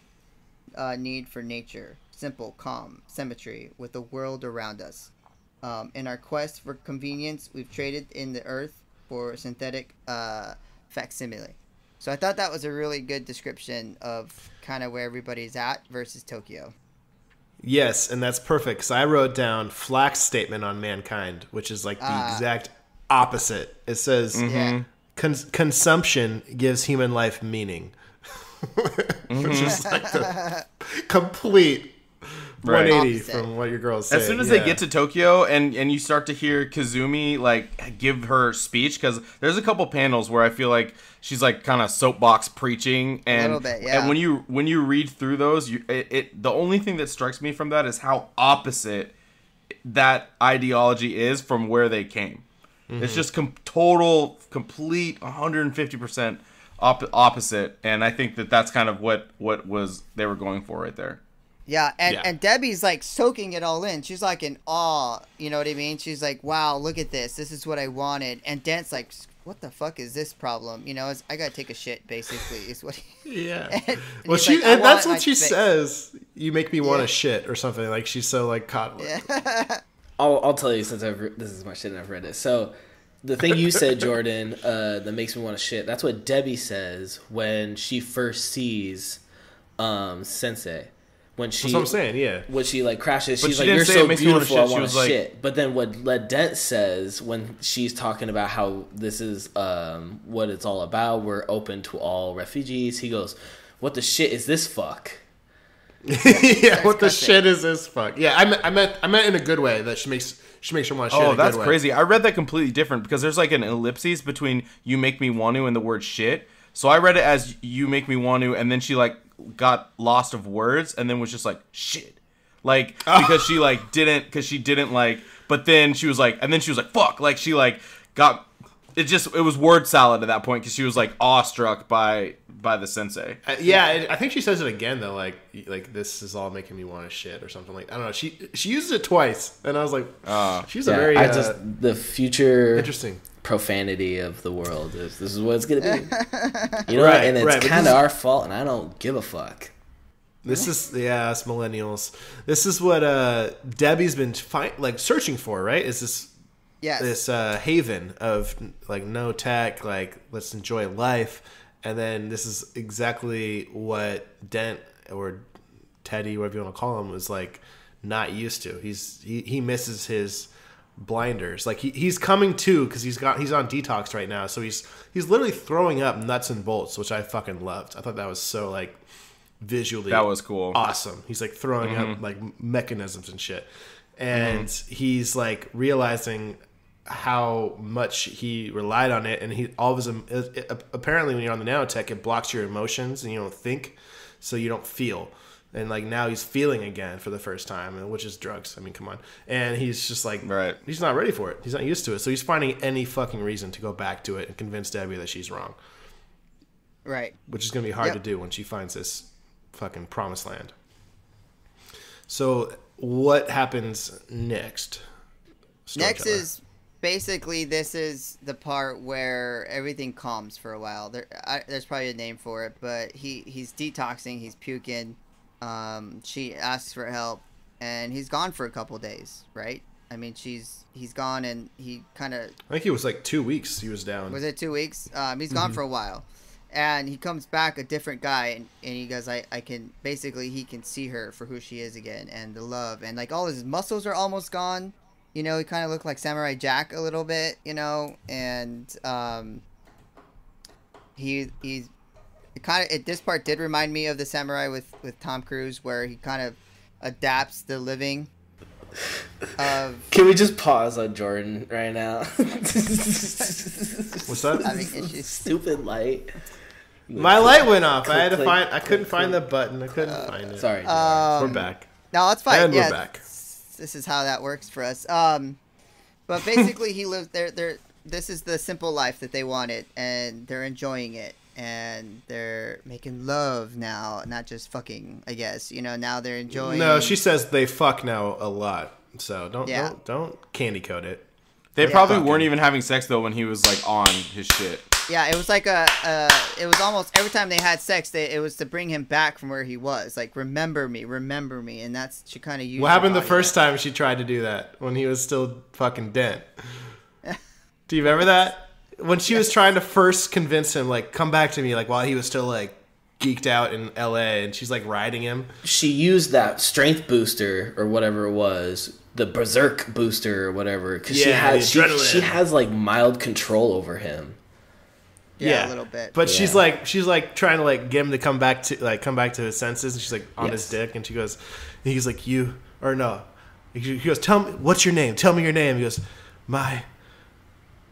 need for nature, simple, calm, symmetry with the world around us. In our quest for convenience, we've traded in the earth for synthetic facsimile. So I thought that was a really good description of kind of where everybody's at versus Tokyo. Yes, and that's perfect because I wrote down Flak's statement on mankind, which is like the exact opposite. It says, consumption gives human life meaning. Which is like the complete 180 from what your girls say. As soon as they get to Tokyo and you start to hear Kazumi like give her speech, because there's a couple panels where I feel like she's like kind of soapbox preaching, and a little bit, yeah. And when you read through those, the only thing that strikes me from that is how opposite that ideology is from where they came. It's just complete 150% opposite, and I think that's kind of what was they were going for right there. Yeah, and Debbie's like soaking it all in. She's like in awe, you know what I mean? She's like, wow, look at this. This is what I wanted. And Dent's like, what the fuck is this problem? I gotta take a shit, basically, is what Yeah. and Well, he's like, that's what she fix. says. You make me want to shit or something. Like, she's so like caught. I'll tell you, since this is my shit and I've read it. So the thing you said, Jordan, that makes me want to shit, that's what Debbie says when she first sees Sensei. That's what I'm saying, yeah. When she like crashes, But she's she like, didn't "You're say so it makes me wanna beautiful, I shit." She want was to like- shit." But then what Dent says when she's talking about how this is what it's all about, we're open to all refugees. He goes, "What the shit is this fuck?" Yeah, what the shit is this fuck? Yeah, I meant in a good way that she makes her want to shit. Oh, in a that's good way. crazy. I read that completely different because there's like an ellipsis between "you make me want to" and the word "shit." So I read it as "you make me want to," and then she like got lost of words and then was just like "shit," like because she like didn't like. But then she was like, and then she was like "fuck," like she like got it was word salad at that point because she was like awestruck by the sensei. Yeah, I think she says it again though, like this is all making me want to shit or something like. I don't know. She uses it twice, and I was like, she's a very the future interesting profanity of the world. This is what it's gonna be, Right, and it's right, but kind this of is- our fault, and I don't give a fuck. This is us millennials. This is what Debbie's been searching for, right? Is this haven of like no tech, like let's enjoy life, and then this is exactly what Dent or Teddy, whatever you want to call him, was like not used to. He misses his blinders. Like he's coming to because he's on detox right now, so he's literally throwing up nuts and bolts, which I fucking loved. I thought that was so like visually That was cool. awesome. He's like throwing up like mechanisms and shit, and he's like realizing how much he relied on it, and he all of his apparently when you're on the nanotech, it blocks your emotions and you don't think, so you don't feel. And like now he's feeling again for the first time, which is drugs. I mean, come on. And he's just like, Right. He's not ready for it. He's not used to it. So he's finding any fucking reason to go back to it and convince Debbie that she's wrong. Right. Which is going to be hard Yep. to do when she finds this fucking promised land. So what happens next? Next Storyteller? is basically this is the part where everything calms for a while. There's probably a name for it, but he's detoxing. He's puking. She asks for help, and he's gone for a couple days. Right? I mean, he's gone, and he kind of I think it was like 2 weeks he was down. was it 2 weeks? He's gone for a while, and he comes back a different guy, and he goes, I can basically he can see her for who she is again, and the love, and like all his muscles are almost gone. He kind of looked like Samurai Jack a little bit, and he's this part did remind me of the Samurai with Tom Cruise, where he kind of adapts the living Can we just pause on Jordan right now? What's that? Having issues. Stupid light. My light went off. I had to Click, find. I couldn't click, find the button. I couldn't find it. Sorry. We're back. No, it's fine. And yeah, we're back. This is how that works for us. But basically, he lived there. This is the simple life that they wanted, and they're enjoying it, and they're making love now, not just fucking. I guess now they're enjoying. No, she says they fuck now a lot. So don't candy coat it. They probably weren't even having sex though when he was like on his shit. Yeah, it was like it was almost every time they had sex, it was to bring him back from where he was. Like, remember me, and that's she kind of used. What happened the first time she tried to do that when he was still fucking Dent? Do you remember that? When she was trying to first convince him, like, come back to me, like, while he was still, like, geeked out in LA, and she's, like, riding him. She used that strength booster, or whatever it was, the berserk booster, or whatever, because she has, like, mild control over him. Yeah, a little bit. But she's like trying to, like, get him to come back to his senses, and she's, like, on his dick, and he's like, he goes, tell me, what's your name? Tell me your name. He goes,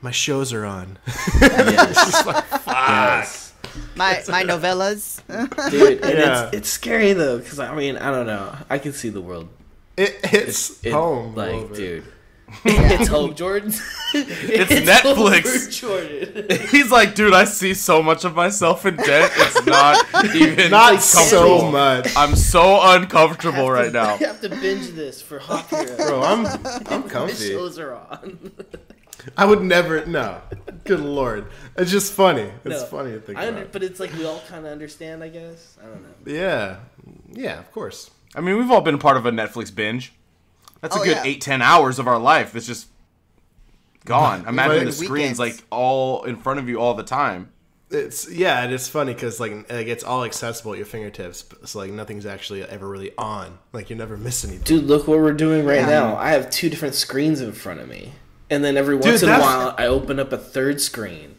my shows are on. Yes. She's like, fuck. Yes. My novellas. Dude, and it's scary though, because I mean, I don't know. I can see the world. It hits home. Like, dude. It's home, Jordan. It's Netflix. Jordan. He's like, dude, I see so much of myself in Dent. It's not even not so much. I'm so uncomfortable right now. I have to binge this for half year. Bro, I'm comfy. The shows are on. I would never. No, good lord, it's just funny. It's funny to think about. But it's like we all kind of understand, I guess. I don't know. Yeah, of course. I mean, we've all been part of a Netflix binge. That's a good 8-10 hours of our life that's just gone. Imagine the screens like all in front of you all the time. It's funny because like it's all accessible at your fingertips. So like nothing's actually ever really on. Like you never miss anything. Dude, look what we're doing right now. I have 2 different screens in front of me, and then every once in a while I open up a third screen.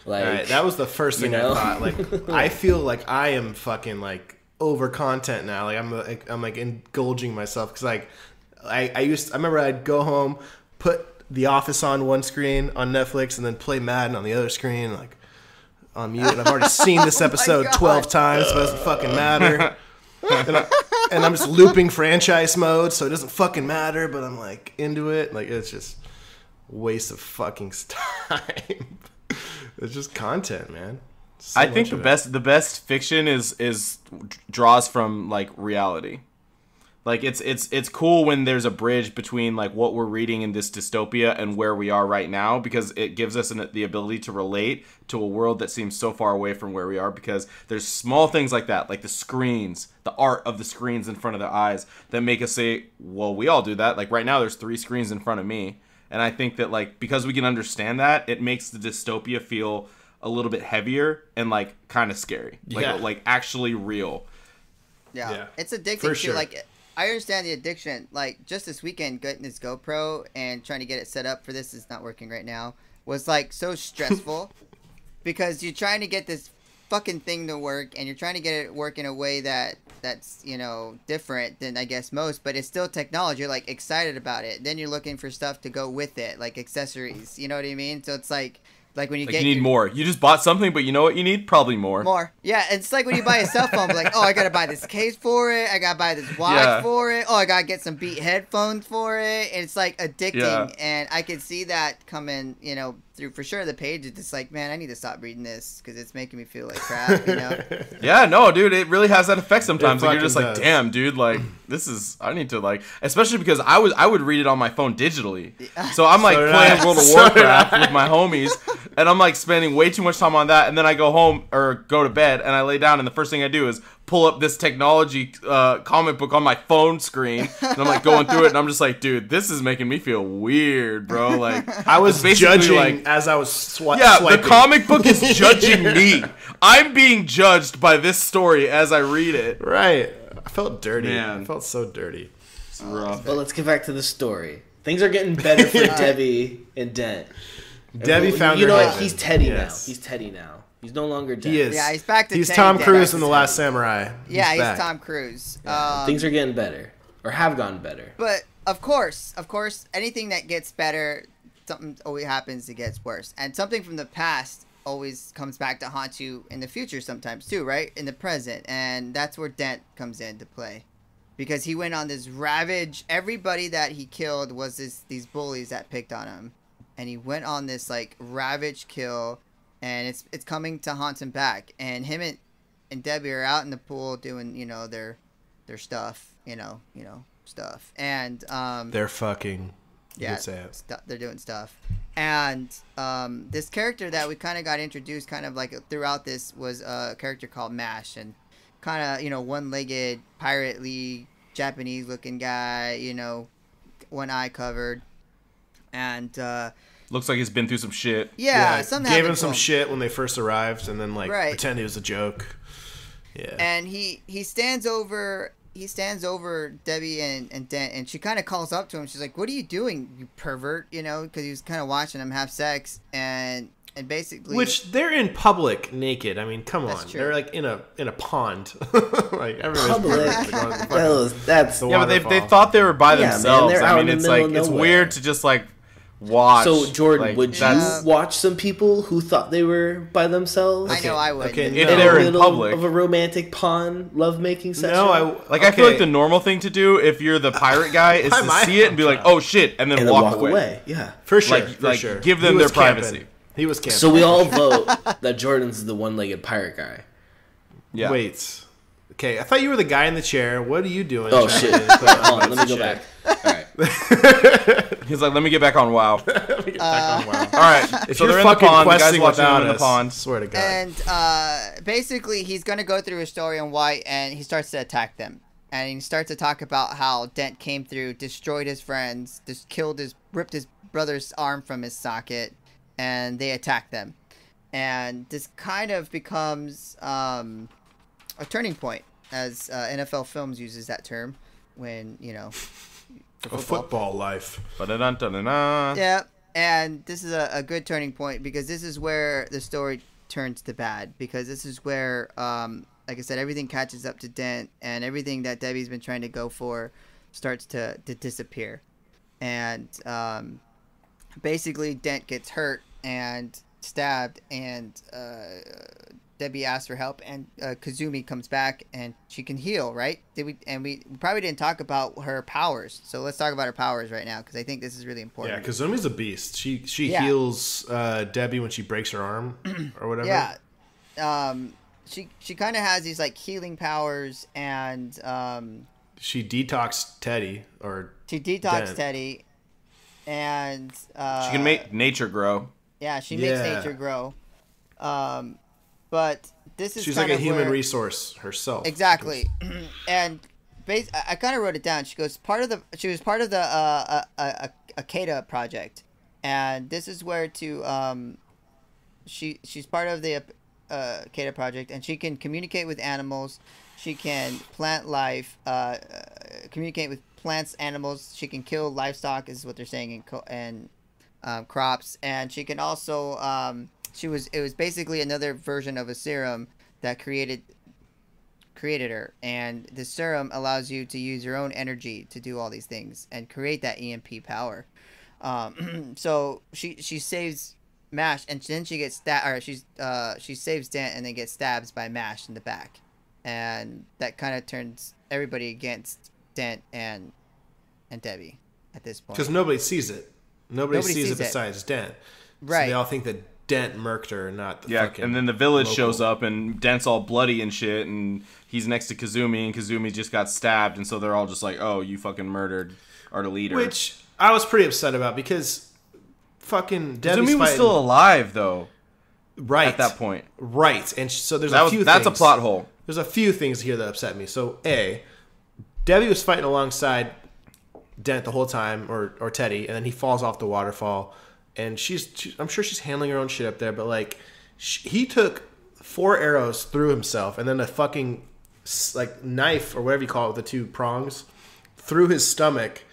Like right, that was the first thing I thought. Like I feel like I am fucking like over content now. Like I'm like indulging myself because like. I remember I'd go home, put The Office on one screen on Netflix, and then play Madden on the other screen, like on mute. And I've already seen this episode 12 times, so it doesn't fucking matter. And I'm just looping franchise mode, so it doesn't fucking matter. But I'm like into it. Like it's just a waste of fucking time. It's just content, man. So I think the best fiction is draws from like reality. Like it's cool when there's a bridge between like what we're reading in this dystopia and where we are right now, because it gives us the ability to relate to a world that seems so far away from where we are, because there's small things like that, like the screens, the art of the screens in front of their eyes that make us say, well, we all do that. Like right now there's 3 screens in front of me. And I think that like because we can understand that, it makes the dystopia feel a little bit heavier and like kind of scary. Like actually real. Yeah. It's addicting sure. Like I understand the addiction. Like, just this weekend, getting this GoPro and trying to get it set up for this is not working right now. Was, like, so stressful. Because you're trying to get this fucking thing to work, and you're trying to get it to work in a way that's, different than, I guess, most. But it's still technology. You're, like, excited about it. Then you're looking for stuff to go with it, like accessories. You know what I mean? So it's like when you you need more. You just bought something, but you know what you need? Probably more. More. Yeah, it's like when you buy a cell phone, but like, oh, I gotta buy this case for it. I gotta buy this watch for it. Oh, I gotta get some Beat headphones for it. And it's like addicting, and I can see that coming, through for sure the page. It's just like, man, I need to stop reading this because it's making me feel like crap. Yeah, no, dude, it really has that effect sometimes. Like you're just like, does. damn, dude, like I need to like, especially because I would read it on my phone digitally. So I'm like playing World of Warcraft with my homies, and I'm like spending way too much time on that, and then I go home or go to bed and I lay down, and the first thing I do is pull up this technology comic book on my phone screen, and I'm like going through it, and I'm just like, dude, this is making me feel weird, bro. Like I was judging as I was swiping. The comic book is judging me. I'm being judged by this story as I read it. Right. I felt dirty. Man. I felt so dirty. It's rough. But let's get back to the story. Things are getting better for Debbie and Dent. Debbie found you her know what? husband. He's Teddy Yes. now. He's Teddy now. He's no longer Dent. He is. Yeah, he's back to He's Teddy Tom Dent. Cruise Back in to The Teddy. Last Samurai. Yeah, he's back. Tom Cruise. Things are getting better. or have gotten better. But of course, anything that gets better, something always happens, it gets worse. And something from the past always comes back to haunt you in the future sometimes too, right? In the present. And that's where Dent comes into play. Because he went on this ravage. Everybody that he killed was these bullies that picked on him. And he went on this like ravage kill, and it's coming to haunt him back. And him and Debbie are out in the pool doing, their stuff, stuff. And they're fucking. Yeah, they're doing stuff. And this character that we kind of got introduced kind of like throughout this was a character called Mash, and kind of, one-legged pirate league Japanese looking guy, one eye covered. And looks like he's been through some shit. Yeah, something gave him happened to some shit when they first arrived, and then Right. pretend it was a joke. Yeah. And he stands over Debbie and Dent, and she kind of calls up to him. She's like, "What are you doing, you pervert?" Because he was kind of watching them have sex, and basically, which they're in public naked. I mean, come on, true. they're like in a pond. Like everybody's Public. That's Yeah, but they thought they were by Yeah, man, themselves. they're I out mean, in it's the middle like of it's nowhere. weird to just like watch. So Jordan, like, would you that's- watch some people who thought they were by themselves? I know I would. Okay, If no. they're a in little public. of a romantic pond lovemaking session? No, I feel like the normal thing to do if you're the pirate guy is I to might see it and be like, "Oh shit," and then and then walk, walk away. away. Yeah. for sure, Like- for like, sure. give them He their was camping. privacy. He was camping. So we all vote that Jordan's the one-legged pirate guy. Yeah. Wait. Okay, I thought you were the guy in the chair. What are you doing? Oh Trying shit! to put on Hold on, let me shit? go back. All right. He's like, "Let me get back on WoW." Let me get back on WoW. All right. If So you're they're in the fucking pond. The guys questing watching them without in the us, pond. swear to God. And basically, he's going to go through his story on why, and he starts to attack them. And he starts to talk about how Dent came through, destroyed his friends, just ripped his brother's arm from his socket, and they attacked them. And this kind of becomes a turning point, as NFL Films uses that term when, for a football life. Ba-da-dun-dun-dun-dun. Yeah, and this is a good turning point, because this is where the story turns to bad, because this is where, like I said, everything catches up to Dent, and everything that Debbie's been trying to go for starts to disappear. And basically, Dent gets hurt and stabbed, and Debbie asks for help, and Kazumi comes back, and she can heal, right? We probably didn't talk about her powers, so let's talk about her powers right now, because I think this is really Yeah, important. Kazumi's a beast. She Yeah. heals Debbie when she breaks her arm or whatever. Yeah, she kind of has these like healing powers, and She detoxed Teddy or she detox Dent. Teddy, and She can make nature grow. yeah, she makes Yeah. nature grow. But this is she's kind like a of human where, resource herself. exactly. And I kind of wrote it down. She was part of the Akeda project, and this is where she's part of the Akeda project, and she can communicate with animals. She can plant life, communicate with plants, animals. She can kill livestock, is what they're saying, and crops. And she can also it was basically another version of a serum that created her, and the serum allows you to use your own energy to do all these things and create that EMP power. So she saves Mash, and then she gets she saves Dent, and then gets stabbed by Mash in the back, and that kind of turns everybody against Dent and Debbie at this point. Because nobody sees it. Nobody sees sees it it. besides Dent. Right. So they all think that Dent murked her, not the Yeah, fucking and then the village local. shows up, and Dent's all bloody and shit, and he's next to Kazumi, and Kazumi just got stabbed, and so they're all just like, "Oh, you fucking murdered our leader." Which I was pretty upset about, because fucking Debbie's Kazumi was fighting- still alive though right at that point. Right, and so there's That's things. a plot hole. There's a few things here that upset me. So Debbie was fighting alongside Dent the whole time, or Teddy, and then he falls off the waterfall, and I'm sure she's handling her own shit up there, but like he took 4 arrows through himself, and then a fucking like knife or whatever you call it with the 2 prongs through his stomach,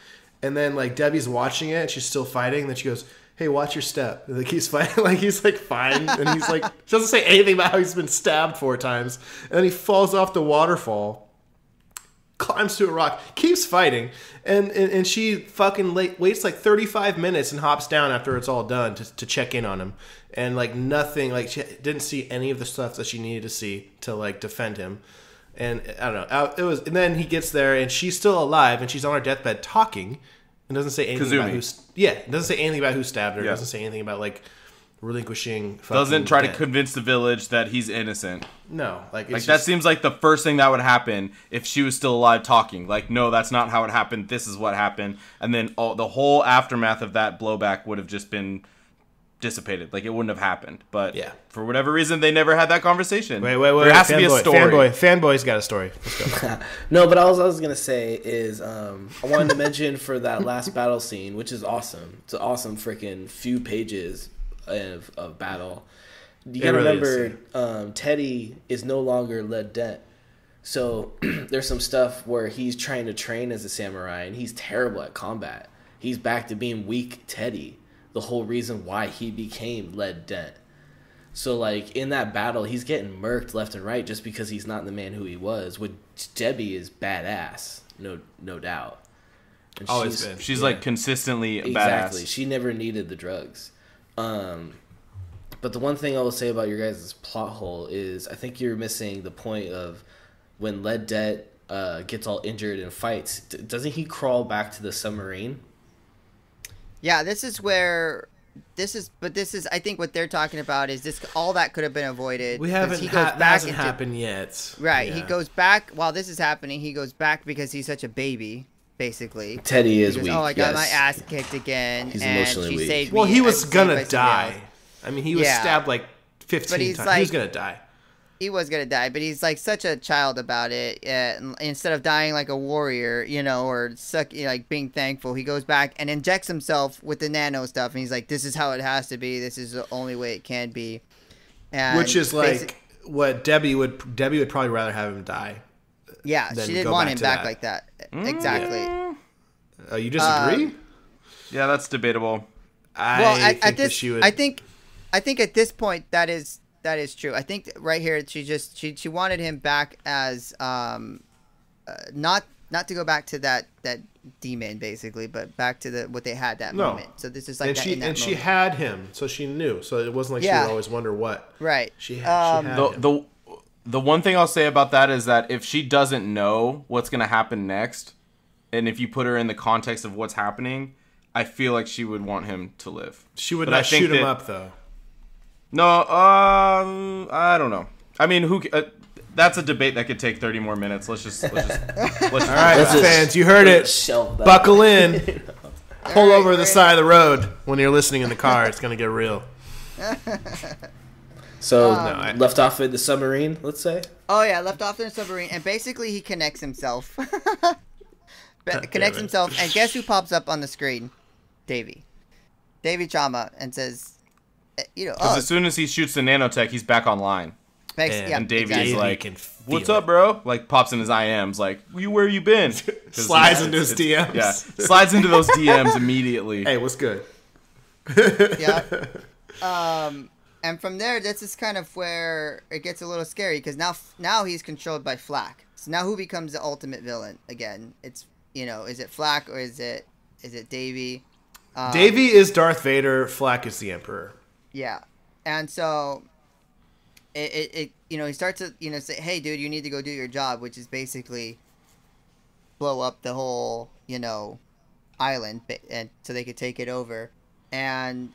and then like Debbie's watching it, and she's still fighting, and then she goes, "Hey, watch your step." And like he's fighting, like he's like fine, and he's like she doesn't say anything about how he's been stabbed 4 times, and then he falls off the waterfall. climbs to a rock, keeps fighting, and she fucking waits like 35 minutes and hops down after it's all done to check in on him. And like nothing, like she didn't see any of the stuff that she needed to see to like defend him. And I don't know, and then he gets there and she's still alive and she's on her deathbed talking and doesn't say anything about doesn't say anything about who stabbed her. Yeah. Doesn't say anything about like relinquishing. Doesn't try Dent. to convince the village that he's innocent. No, like that seems like the first thing that would happen if she was still alive talking. Like, no, that's not how it happened. This is what happened. And then the whole aftermath of that blowback would have just been dissipated. Like, it wouldn't have happened. But yeah, for whatever reason, they never had that conversation. Wait. There has to be a story. Fanboy's got a story. Let's go. No, but all I was gonna say is I wanted to mention for that last battle scene, which is awesome. It's an awesome freaking few pages of battle. You gotta remember, Teddy is no longer led Dent. So there's some stuff where he's trying to train as a samurai, and he's terrible at combat. He's back to being weak Teddy, the whole reason why he became led Dent. So, like, in that battle, he's getting murked left and right just because he's not the man who he was, which Debbie is badass, no doubt. And Always been. She's like, consistently badass. Exactly. She never needed the drugs. But the one thing I will say about your guys' plot hole is I think you're missing the point of when Led Dent gets all injured and fights. Doesn't he crawl back to the submarine? Yeah, this is I think what they're talking about is this. All that could have been avoided. That hasn't happened yet. Right, Yeah. he goes back while this is happening. He goes back because he's such a baby, basically. Teddy is goes, weak. Oh, I got my ass kicked again. He's and emotionally she weak. saved Well, me. he was Saved gonna by somebody die. else. I mean, he was stabbed like 15 he's times. like- He was gonna die. He was gonna die, but he's like such a child about it. Instead of dying like a warrior, or like being thankful, he goes back and injects himself with the nano stuff, and he's like, "This is how it has to be. This is the only way it can be." And Which is like what Debbie would probably rather have him die. Yeah, than she didn't go want back him to back that. like that. Exactly. You disagree? Yeah, that's debatable. I think that she would. I think at this point that is true. I think right here she wanted him back as not to go back to that demon basically, but back to what they had that moment. So this is like she had him, so she knew. So it wasn't like she would always wonder what. Right. She had him. The one thing I'll say about that is that if she doesn't know what's going to happen next, and if you put her in the context of what's happening, I feel like she would want him to live. She would not shoot him up, though. No, I don't know. I mean, that's a debate that could take 30 more minutes. Let's just. All right, fans, you heard it. Buckle in. Pull over to the side of the road when you're listening in the car. It's gonna get real. So left off in the submarine, let's say. Oh yeah, left off in the submarine, and basically he connects himself. Himself, and guess who pops up on the screen? Davey Chama, and says, because as soon as he shoots the nano-tech, he's back online. And Davey's like, "What's up, bro?" Like, pops in his IMs, like, "Where you been?" Slides into his DMs. Yeah, slides into those DMs immediately. Hey, what's good? Yeah. And from there, this is kind of where it gets a little scary because now he's controlled by Flak. So now who becomes the ultimate villain again? It's is it Flak or is it Davey? Davey is Darth Vader. Flak is the Emperor. Yeah, and so it he starts to say, hey dude, you need to go do your job, which is basically blow up the whole island, and so they could take it over. And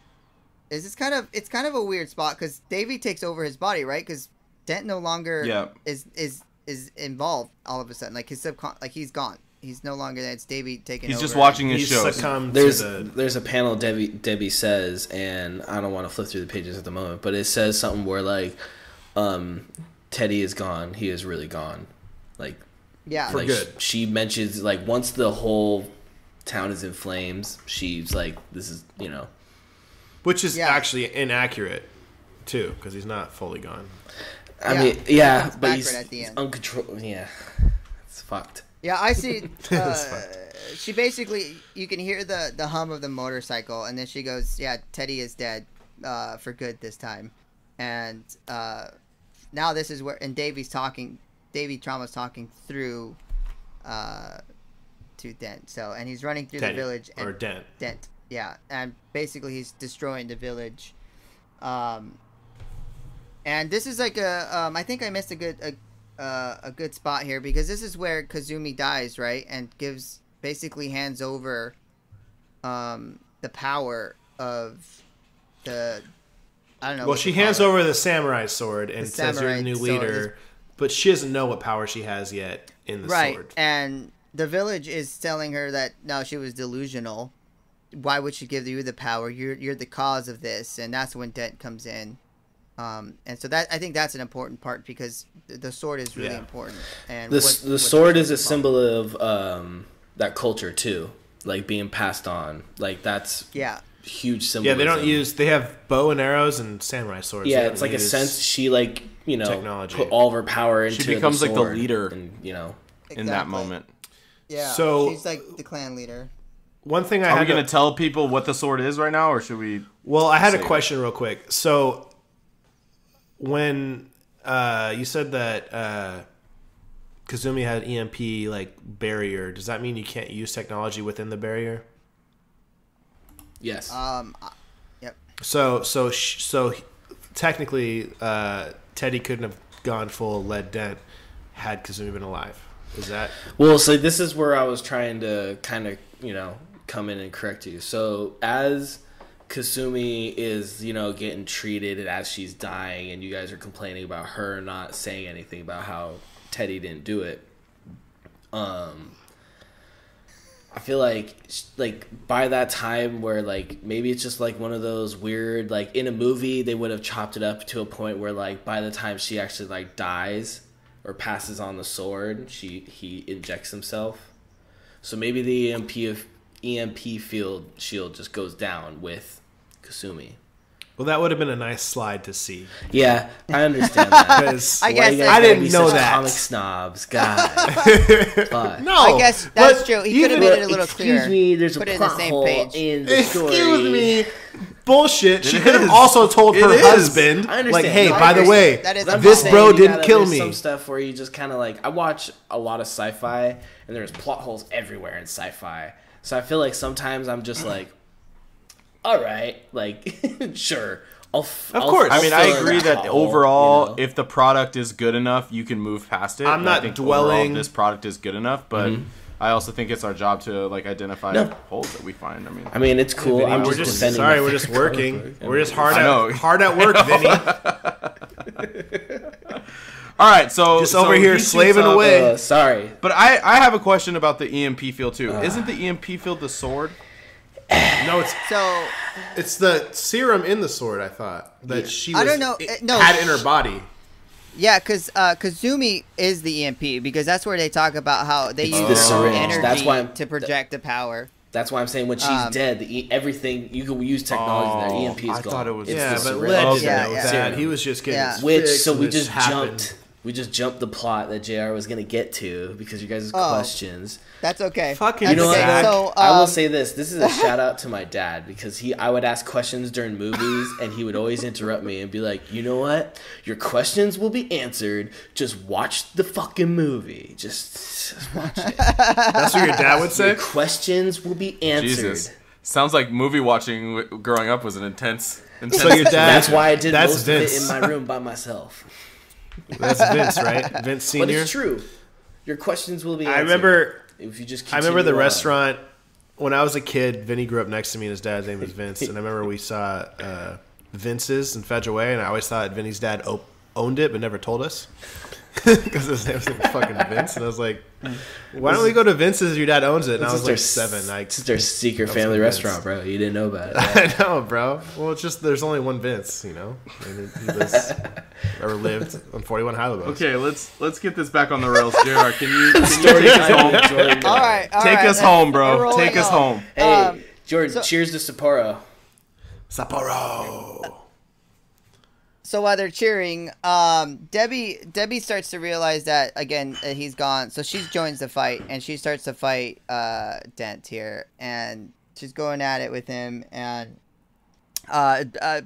it's kind of a weird spot because Davey takes over his body, right? Because Dent no longer is involved all of a sudden. Like his he's gone. He's no longer there. It's Davey taking over. He's just watching his shows. There's a panel Debbie says, and I don't want to flip through the pages at the moment, but it says something where like Teddy is gone. He is really gone. Like, yeah, for good. She mentions like once the whole town is in flames, she's like, this is which is actually inaccurate too, because he's not fully gone. I mean, yeah, but he's uncontrolled. Yeah, it's fucked. Yeah, I see. She basically, you can hear the hum of the motorcycle, and then she goes, "Yeah, Teddy is dead, for good this time." And now this is where, and Davey Trauma's talking through Dent. So, and he's running through Teddy, the village. or Dent. Dent, yeah, and basically he's destroying the village. And this is like I think I missed a good spot here, because this is where Kazumi dies, right? And basically hands over the power of the, I don't know. Well, she hands over the samurai sword and says you're the new samurai leader, but she doesn't know what power she has yet in the right, sword. And the village is telling her that no, she was delusional. Why would she give you the power? You're the cause of this, and that's when Dent comes in. And so that, I think that's an important part, because the sword is really important. And the sword is a symbol of that culture too, like being passed on. Like that's huge symbolism. Yeah, they don't use. They have bow and arrows and samurai swords. Yeah, it's like a sense she technology. put all of her power into. She becomes the like sword the leader, and in that moment. Yeah, so she's like the clan leader. One thing Are we going to tell people what the sword is right now, or should we? Well, I had a question real quick. So when you said that Kazumi had EMP like barrier, does that mean you can't use technology within the barrier? Yes. Yep. So technically, Teddy couldn't have gone full lead Dent had Kazumi been alive. Is that? Well, so this is where I was trying to kind of come in and correct you. So as Kasumi is, getting treated as she's dying, and you guys are complaining about her not saying anything about how Teddy didn't do it. I feel like by that time where maybe it's just one of those weird, in a movie they would have chopped it up to a point where by the time she actually dies or passes on the sword, he injects himself. So maybe the EMP field shield just goes down with Kasumi. Well, that would have been a nice slide to see. Yeah, I understand that. I guess I didn't know that. Comic snobs, God. No, I guess that's true. He could have made it a little clearer. Excuse me, there's Put a it in the plot same hole page. in the story. Excuse me. Bullshit. She It could have is. also told her It is. husband, I understand. hey, No, I by the agree. way, That is I'm this just bro saying, didn't kill there's me. some stuff where you just kind of I watch a lot of sci-fi, and there's plot holes everywhere in sci-fi. So I feel like sometimes I'm just all right, sure. Of course. I mean, I fill in agree that hole, overall, if the product is good enough, you can move past it. I'm And not I think dwelling- overall, this product is good enough, but I also think it's our job to identify holes that we find. I mean, it's cool. I'm we're just just defending sorry. my We're just favorite working. comic book. We're just hard I know. at work, Vinny. all right, so Just over here he shoots slaving up, away. Sorry. But I have a question about the EMP field too. Isn't the EMP field the sword? No, So it's the serum in the sword. I thought that she I don't know. No. had in her body. yeah, because Kazumi is the EMP, because that's where they talk about how they use the syringe. energy That's why to project the power. That's why I'm saying when she's dead, everything you can use technology there. EMP is I gone. thought it was- It's Yeah, the but syringe. Led didn't Yeah, know yeah. that. He was just getting Yeah. his Which fix so we when this just happened. jumped. We just jumped the plot that JR was gonna get to because you guys' Oh. questions. That's okay. Fucking That's You know what? okay. So I will say this. This is a shout out to my dad because I would ask questions during movies and he would always interrupt me and be like, you know what? Your questions will be answered. Just watch the fucking movie. Just watch it. That's what your dad would say. Your questions will be answered. Jesus, sounds like movie watching growing up was an intense. So your dad. That's why I did That's most Vince. of it in my room by myself. That's Vince, right? Vince But Senior. it's true. Your questions will be answered. I remember. If you just I remember the continue on. restaurant when I was a kid. Vinny grew up next to me, and his dad's name was Vince. And I remember we saw Vince's in Fedgeway, and I always thought Vinny's dad owned it, but never told us because his name was fucking Vince. And I was like, "Why don't we go to Vince's? Your dad owns it." And I was like 7. This is their secret I was family convinced. restaurant, bro. You didn't know about it. I know, bro. Well, it's just there's only one Vince, you know. And he lives or lived on 41 Highlibos. Okay, let's get this back on the rails, JR. Can you take us home? all right. Take us home, bro. We're Take us rolling home. Hey, Jordan, cheers to Sapporo. Sapporo. So while they're cheering, Debbie starts to realize that again he's gone. So she joins the fight and she starts to fight Dent here, and she's going at it with him. And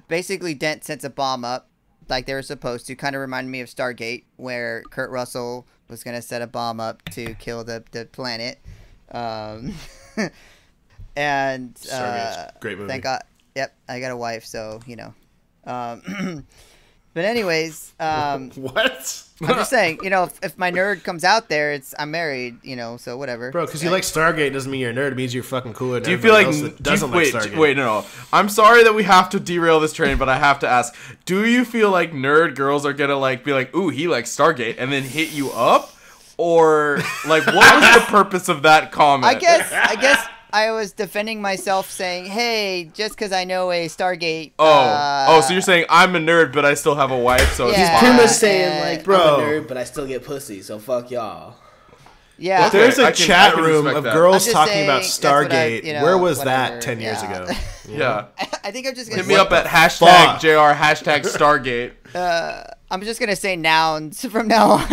basically Dent sets a bomb up like they were supposed to. Kind of reminded me of Stargate, where Kurt Russell was gonna set a bomb up to kill the planet. And great movie. thank God. Yep, I got a wife, so you know. But anyways, What? I'm just saying, you know, if my nerd comes out there, I'm married, you know, so whatever. Bro, because you like Stargate doesn't mean you're a nerd. It means you're fucking cooler than Do you feel like everybody else that doesn't like Stargate. Wait, no. I'm sorry that we have to derail this train, but I have to ask: do you feel like nerd girls are gonna like be like, "Ooh, he likes Stargate," and then hit you up, or like, what was the purpose of that comment? I guess I was defending myself, saying, "Hey, just because I know a Stargate." So you're saying I'm a nerd, but I still have a wife, so Yeah. it's He's fine. pretty much saying, like, Bro. I'm a nerd, but I still get pussy, so fuck y'all. Yeah. Okay. There's a I can chat room respect of that. girls I'm just talking saying, about that's what Stargate. I- you know, Where was whatever, that 10 years yeah. ago? Yeah. I think I'm just gonna Hit me say, up at fuck? #JR #Stargate. I'm just gonna say nouns from now on.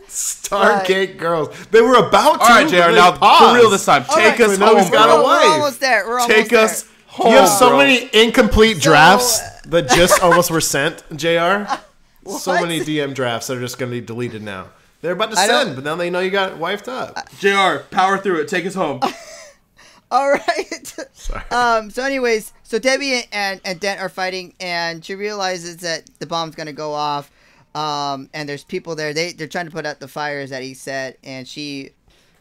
Stargate girls. They were about to. All right, JR. but they Now paused. for real this time. Take right, us so now he's home, got bro. a wife. We're almost there. We're almost Take there. us home. You have so bro. many incomplete So, drafts that just almost were sent, JR. So What? many DM drafts that are just going to be deleted now. They're about to I don't- send, but now they know you got wifed up. JR, power through it. Take us home. All right. Sorry. So anyways, so Debbie and Dent are fighting, and she realizes that the bomb's gonna go off. And there's people there. They're trying to put out the fires that he set, and she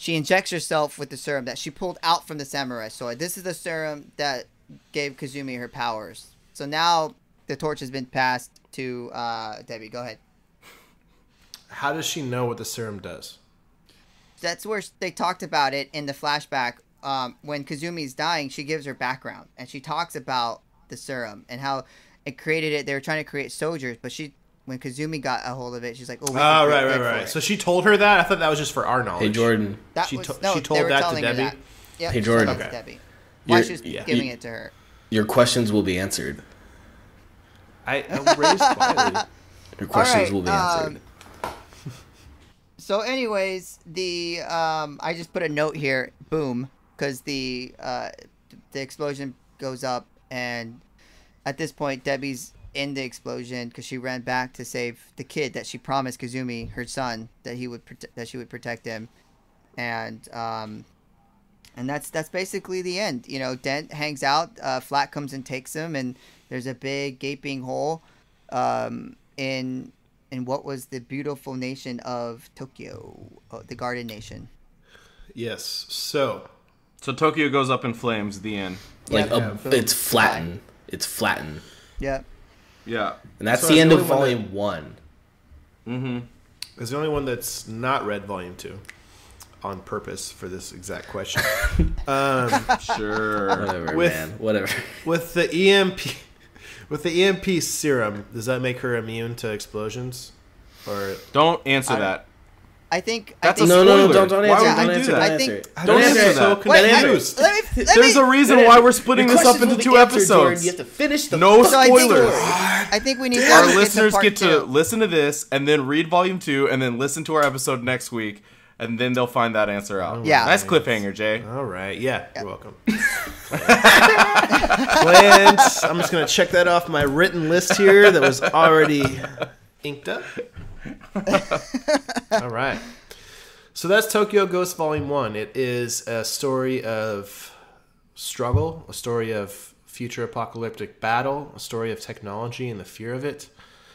injects herself with the serum that she pulled out from the samurai sword. This is the serum that gave Kazumi her powers. So now the torch has been passed to Debbie. Go ahead. How does she know what the serum does? That's where they talked about it in the flashback. When Kazumi's dying, she gives her background, and she talks about the serum and how it created it. They were trying to create soldiers, but when Kazumi got a hold of it, she's like, "Oh, right. So she told her that? I thought that was just for our knowledge. Hey, Jordan. She she told they were that to telling her Debbie? that. Yep, Hey, she told Jordan. that to Okay. Debbie. Why You're- she was yeah. giving it to her. Your questions will be answered. I raised quietly. Your questions right, will be answered. So, anyways, I just put a note here. Boom, because the explosion goes up, and at this point, Debbie's in the explosion because she ran back to save the kid that she promised Kazumi, her son, that she would protect him, and that's basically the end. You know, Dent hangs out. Flak comes and takes him, and there's a big gaping hole, in what was the beautiful nation of Tokyo, the Garden Nation. Yes. So Tokyo goes up in flames. The end. Like, Yeah. it's flattened. It's flattened. Yeah. Yeah. And that's So the it's end the of only one volume 1. Mm-hmm. is the only one that's not read volume 2 on purpose for this exact question. Sure. Whatever, With- man. Whatever. With the EMP serum, does that make her immune to explosions? Or Don't answer that. I think. That's I a think, No, spoiler. don't Why answer. would Don't they do answer. that? Don't I answer. think- Don't don't answer. answer so that. Wait, confused. let me. There's a reason why we're splitting Your this up questions into will 2 be answered, Jordan. episodes. You have to finish the No So I think- spoilers. I think we need to Our get to listeners part get to 2. listen to this and then read volume 2 and then listen to our episode next week, and then they'll find that answer out. Yeah. Nice cliffhanger, Jay. All right. Yeah, you're welcome. Plans. I'm just going to check that off my written list here that was already inked up. All right. So that's Tokyo Ghost Volume 1. It is a story of struggle, a story of future apocalyptic battle, a story of technology and the fear of it,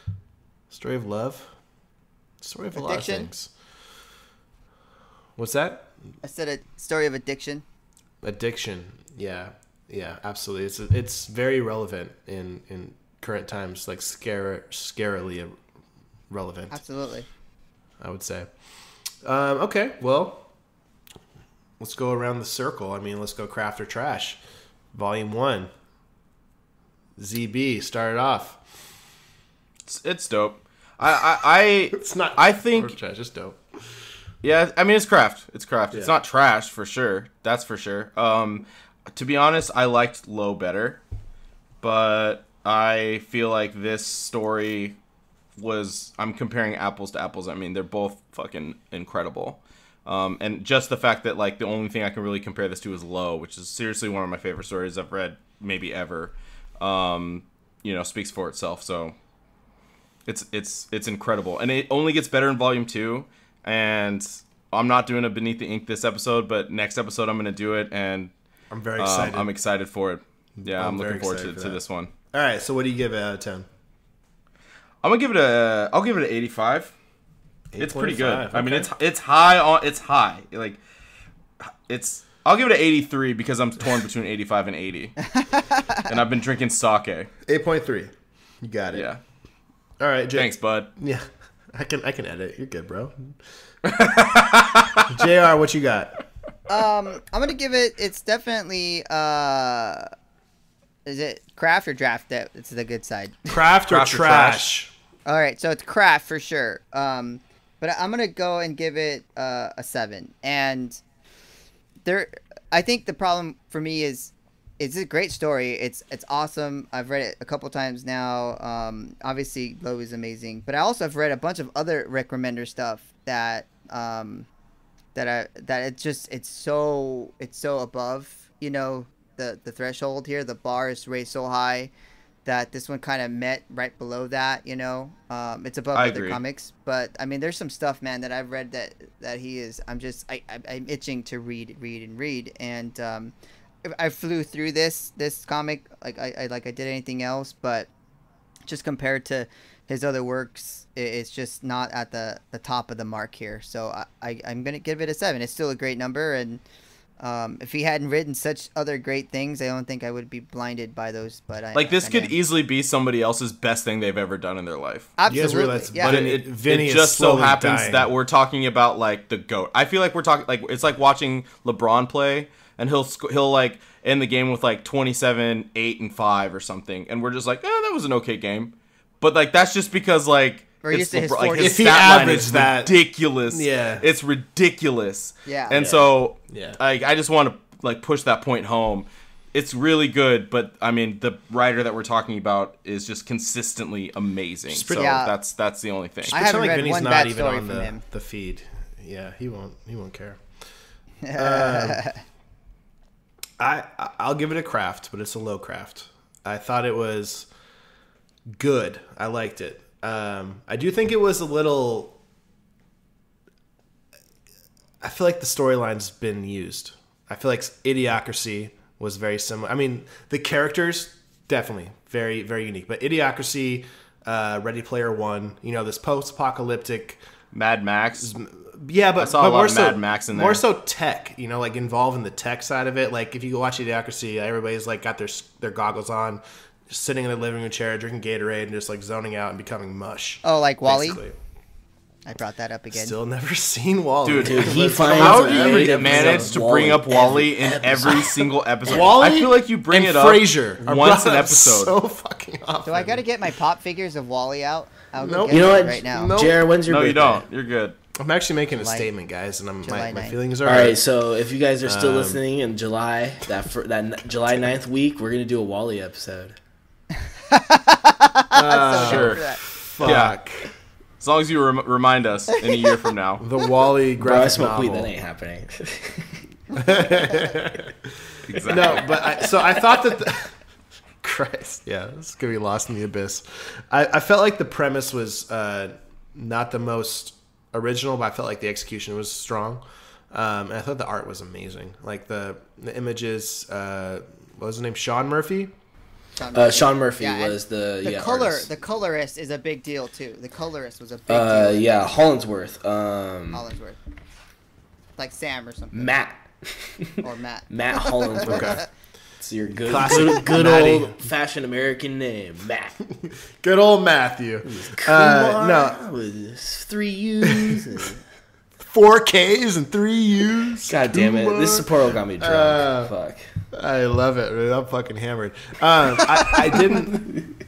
a story of love, a story of a lot of Addiction. things. What's that? I said a story of addiction. Addiction. Yeah, absolutely. It's very relevant in current times, like scarily relevant. Absolutely. I would say. Okay, well, let's go around the circle. I mean, let's go craft or trash. Volume 1. ZB started off. It's dope. I It's not. I think- or trash. It's dope. Yeah, I mean it's craft. It's craft. It's Yeah. not trash for sure. That's for sure. To be honest, I liked Low better, but I feel like this story I'm comparing apples to apples. I mean, they're both fucking incredible. And just the fact that like the only thing I can really compare this to is Low, which is seriously one of my favorite stories I've read maybe ever. Speaks for itself. So it's incredible, and it only gets better in volume 2. and I'm not doing a Beneath the Ink this episode, but next episode I'm going to do it, and I'm very excited. I'm excited for it. Yeah, I'm looking forward to this one. All right, so what do you give it out of 10? I'll give it an 85. It's pretty good. Okay. I mean, it's high. Like, I'll give it an 83 because I'm torn between 85 and 80. And I've been drinking sake. 8.3. You got it. Yeah. All right, Jay. Thanks, bud. Yeah, I can edit. You're good, bro. JR, what you got? I'm gonna give it. It's definitely. Is it craft or draft? That it's the good side. Craft or trash? All right, so it's craft for sure. But I'm gonna go and give it a 7. And I think the problem for me is it's a great story. It's awesome. I've read it a couple times now. Obviously, Glow is amazing, but I also have read a bunch of other Rick Remender stuff that it's so above, you know, the threshold here. The bar is raised so high that this one kind of met right below that, you know. It's above other comics, but I mean, there's some stuff, man, that I've read that he is. I'm itching to read, and I flew through this comic like I did anything else, but just compared to his other works, it's just not at the top of the mark here. So I'm gonna give it a 7. It's still a great number, and if he hadn't written such other great things, I don't think I would be blinded by those. But this could easily be somebody else's best thing they've ever done in their life. Absolutely, yeah. But Vinny just so happens that we're talking about like the GOAT. I feel like we're talking like it's like watching LeBron play, and he'll like end the game with like 27, 8, and 5 or something, and we're just like, that was an okay game. But like that's just because like his stat line is ridiculous. Yeah, it's ridiculous. Yeah, and so I just want to like push that point home. It's really good, but I mean the writer that we're talking about is just consistently amazing. So that's the only thing. I haven't read Vinny's one not bad even story on from him. the feed. Yeah, he won't care. I'll give it a craft, but it's a low craft. I thought it was good. I liked it. I do think it was a little. I feel like the storyline's been used. I feel like Idiocracy was very similar. I mean, the characters definitely very, very unique. But Idiocracy, Ready Player One, you know, this post-apocalyptic Mad Max. Yeah, but I saw a lot of Mad Max in there. More so tech, you know, like involved in the tech side of it. Like if you go watch Idiocracy, everybody's like got their goggles on, just sitting in a living room chair, drinking Gatorade, and just like zoning out and becoming mush. Oh, like Wall-E? Basically. I brought that up again. Still never seen Wall-E. Dude, he finds how do you manage to bring up Wall-E in every single episode? Wall-E I feel like you bring it up Frasier once an episode. So fucking often. Do I got to get my pop figures of Wall-E out? I'll go Nope. get You know it what? right now. Nope. Jared, when's your birthday? You don't. You're good. I'm actually making a July- statement, guys, and July my 9th. feelings are All right, so if you guys are still listening in July, that July 9th week, we're gonna do a Wall-E episode. So down Sure. for that. Fuck. Yeah. As long as you remind us in a year from now. The Wall-E Bro, I graphic smoke weed. novel. That ain't happening. Exactly. No, but I thought that. Christ, yeah, this is gonna be lost in the abyss. I felt like the premise was not the most original, but I felt like the execution was strong, and I thought the art was amazing. Like the images. What was his name? Sean Murphy. Sean Murphy Yeah, was the color. artist. The colorist is a big deal too. The colorist was a big deal. Yeah, Hollingsworth. Hollingsworth, like Sam or something, Matt. or Matt. Matt Hollingsworth. Okay. It's your good Classic Matty. old fashioned American name, Matt. Good old Matthew. No, with 3 U's. And... 4 Ks and 3 U's. God damn it! This Sapporo got me drunk. Fuck. I love it. I'm fucking hammered. I didn't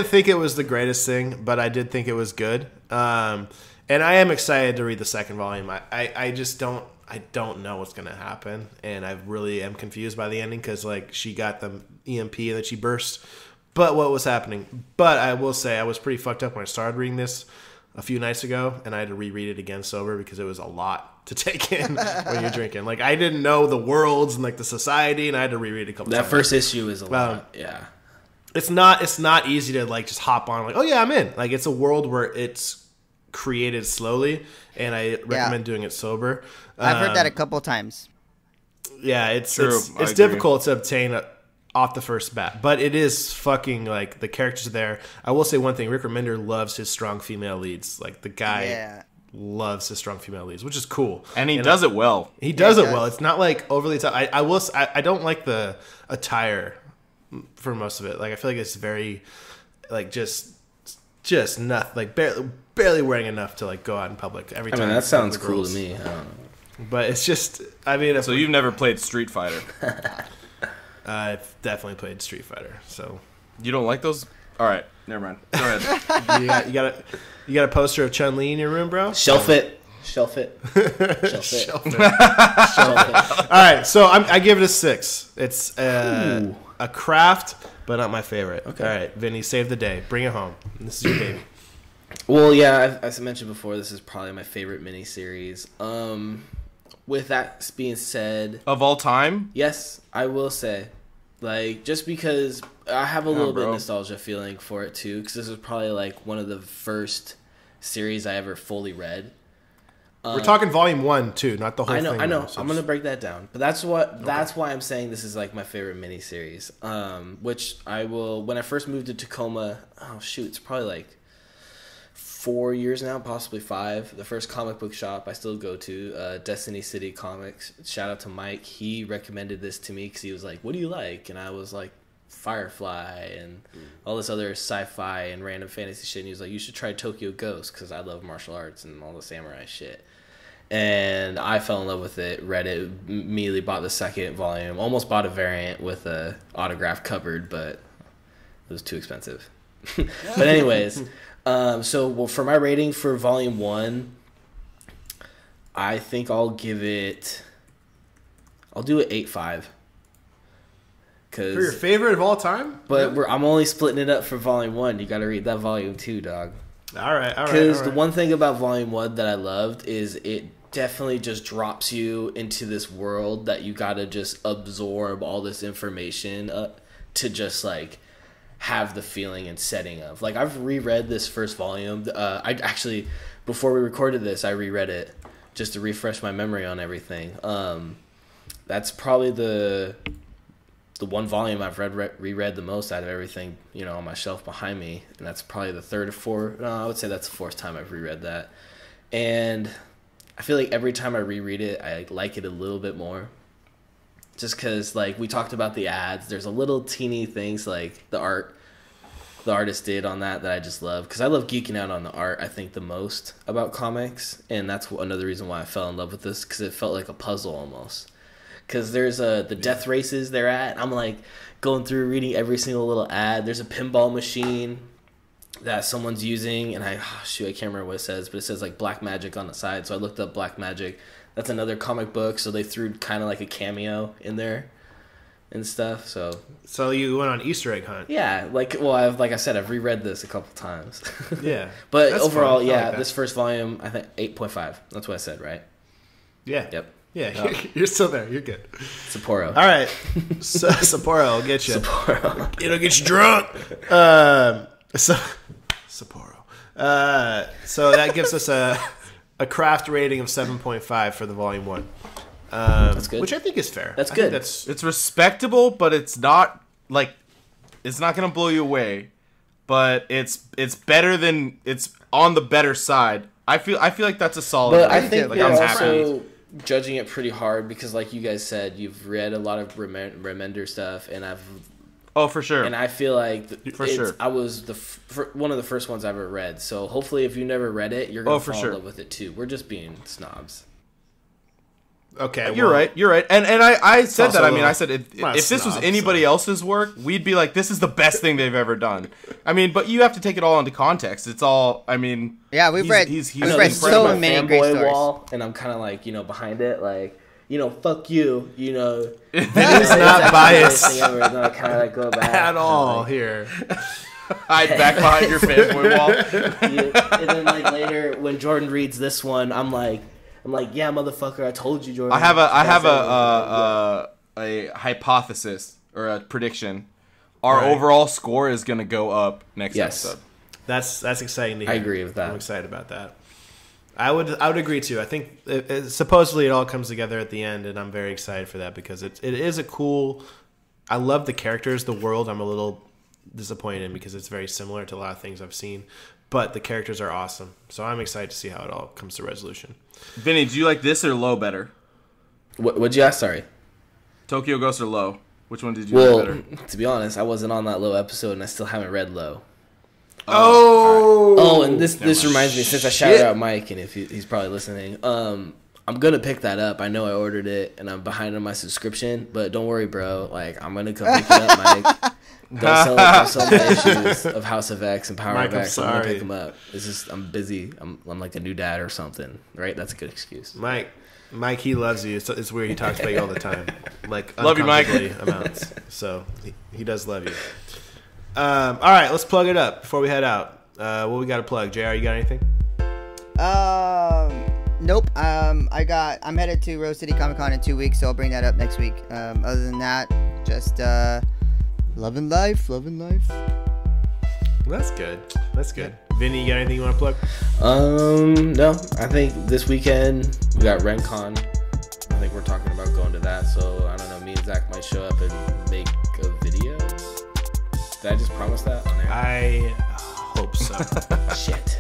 think it was the greatest thing, but I did think it was good. And I am excited to read the second volume. I just don't know what's gonna happen, and I really am confused by the ending because like she got the EMP and then she burst. But what was happening? But I will say I was pretty fucked up when I started reading this a few nights ago, and I had to reread it again sober because it was a lot to take in when you're drinking. Like I didn't know the worlds and like the society, and I had to reread it a couple times. That first issue is a lot. Yeah. It's not easy to like just hop on like, oh yeah, I'm in. Like it's a world where it's created slowly, and I recommend doing it sober. I've heard that a couple times. Yeah, it's True, it's difficult to obtain off the first bat, but it is fucking like the characters are there. I will say one thing: Rick Remender loves his strong female leads. Like the guy loves his strong female leads, which is cool, and he does it well. He does it well. It's not like overly tough. I don't like the attire for most of it. Like I feel like it's very like just nothing. Like barely wearing enough to like go out in public every time. I mean, that sounds cool to me. I don't know. But it's just, I mean... So you've never played Street Fighter? I've definitely played Street Fighter, so... You don't like those? All right, never mind. Go ahead. you got a poster of Chun-Li in your room, bro? Shelf it. Shelf it. All right, so I give it a 6. It's a craft, but not my favorite. Okay. All right, Vinny, save the day. Bring it home. This is your baby. Well, yeah, as I mentioned before, this is probably my favorite miniseries. With that being said, of all time, yes, I will say, like, just because I have a little bit of nostalgia feeling for it too, because this was probably like one of the first series I ever fully read. We're talking volume 1 too, not the whole thing. I know. So I'm gonna break that down, but that's why I'm saying this is like my favorite miniseries. Which I will when I first moved to Tacoma. Oh shoot, it's probably like 4 years now, possibly 5. The first comic book shop I still go to, Destiny City Comics. Shout out to Mike. He recommended this to me because he was like, "What do you like?" And I was like, "Firefly and all this other sci-fi and random fantasy shit." And he was like, "You should try Tokyo Ghost," because I love martial arts and all the samurai shit. And I fell in love with it. Read it, immediately bought the second volume. Almost bought a variant with a autograph covered, but it was too expensive. But anyways. For my rating for volume 1, I think I'll do it 8.5. For your favorite of all time? But I'm only splitting it up for volume 1. You got to read that volume 2, dog. All right. Because the one thing about volume 1 that I loved is it definitely just drops you into this world that you got to just absorb all this information to just like have the feeling and setting of. Like, I've reread this first volume. I actually, before we recorded this, I reread it just to refresh my memory on everything. That's probably the one volume I've reread the most out of everything, on my shelf behind me. And that's probably the third or fourth. No, I would say that's the fourth time I've reread that. And I feel like every time I reread it, I like it a little bit more. Just because, like, we talked about the ads. There's a little teeny things, like the art the artist did on that I just love. Because I love geeking out on the art, I think, the most about comics. And that's another reason why I fell in love with this, because it felt like a puzzle almost. Because there's the death races they're at. I'm, like, going through reading every single little ad. There's a pinball machine that someone's using. And I can't remember what it says. But it says, like, Black Magic on the side. So I looked up Black Magic. That's another comic book, so they threw kind of like a cameo in there and stuff. So you went on Easter egg hunt. Yeah, like I said, I've reread this a couple times. Yeah, but overall, like this first volume, I think 8.5. That's what I said, right? Yeah. Yep. Yeah, you're still there. You're good. Sapporo. All right, so Sapporo will get you. Sapporo. It'll get you drunk. Sapporo. So that gives us a craft rating of 7.5 for the volume 1. That's good. Which I think is fair. That's good. It's respectable, but it's not like it's not gonna blow you away. But it's better than it's on the better side. I feel like that's a solid. But I think like, I'm also happy. Judging it pretty hard because, like you guys said, you've read a lot of Remender stuff, and I've. Oh, for sure. And I feel like sure. I was one of the first ones I ever read. So hopefully, if you never read it, you're gonna fall in love with it too. We're just being snobs. Okay, you're right. And I said that. I mean, I said if this was anybody else's work, we'd be like, this is the best thing they've ever done. I mean, but you have to take it all into context. It's all. I mean, yeah, we've read so many great stories. Wall, and I'm kind of like behind it, like. Fuck you, That is not biased and then I kind of go back at all here. Hide back behind your fanboy wall. And then later when Jordan reads this one, I'm like, yeah, motherfucker, I told you, Jordan. I have a hypothesis or a prediction. Our overall score is gonna go up next episode. That's exciting to hear. I agree with that. I'm excited about that. I would agree too. I think supposedly it all comes together at the end, and I'm very excited for that because it is a cool. I love the characters, the world. I'm a little disappointed in because it's very similar to a lot of things I've seen, but the characters are awesome. So I'm excited to see how it all comes to resolution. Vinny, do you like this or low better? What'd you ask? Sorry. Tokyo Ghost or low? Which one did you like better? To be honest, I wasn't on that low episode, and I still haven't read low. Oh, and this reminds me, since I shouted out Mike, and if he's probably listening, I'm gonna pick that up. I know I ordered it, and I'm behind on my subscription, but don't worry, bro. Like, I'm gonna come pick it up, Mike. Don't sell my issues of House of X and Power Mike, of X. I'm gonna sorry. pick them up. It's just I'm busy. I'm like a new dad or something, right? That's a good excuse. Mike, he loves you. It's weird. He talks about you all the time, like Love you, Mike. amounts. So he does love you. All right, let's plug it up before we head out. What we got to plug? JR, you got anything? Nope. I'm headed to Rose City Comic Con in 2 weeks, so I'll bring that up next week. Other than that, just loving life. That's good. Vinny, you got anything you want to plug? No. I think this weekend we got RenCon. I think we're talking about going to that. So I don't know. Me and Zach might show up and make a video. Did I just promise that on there? I hope so. Shit.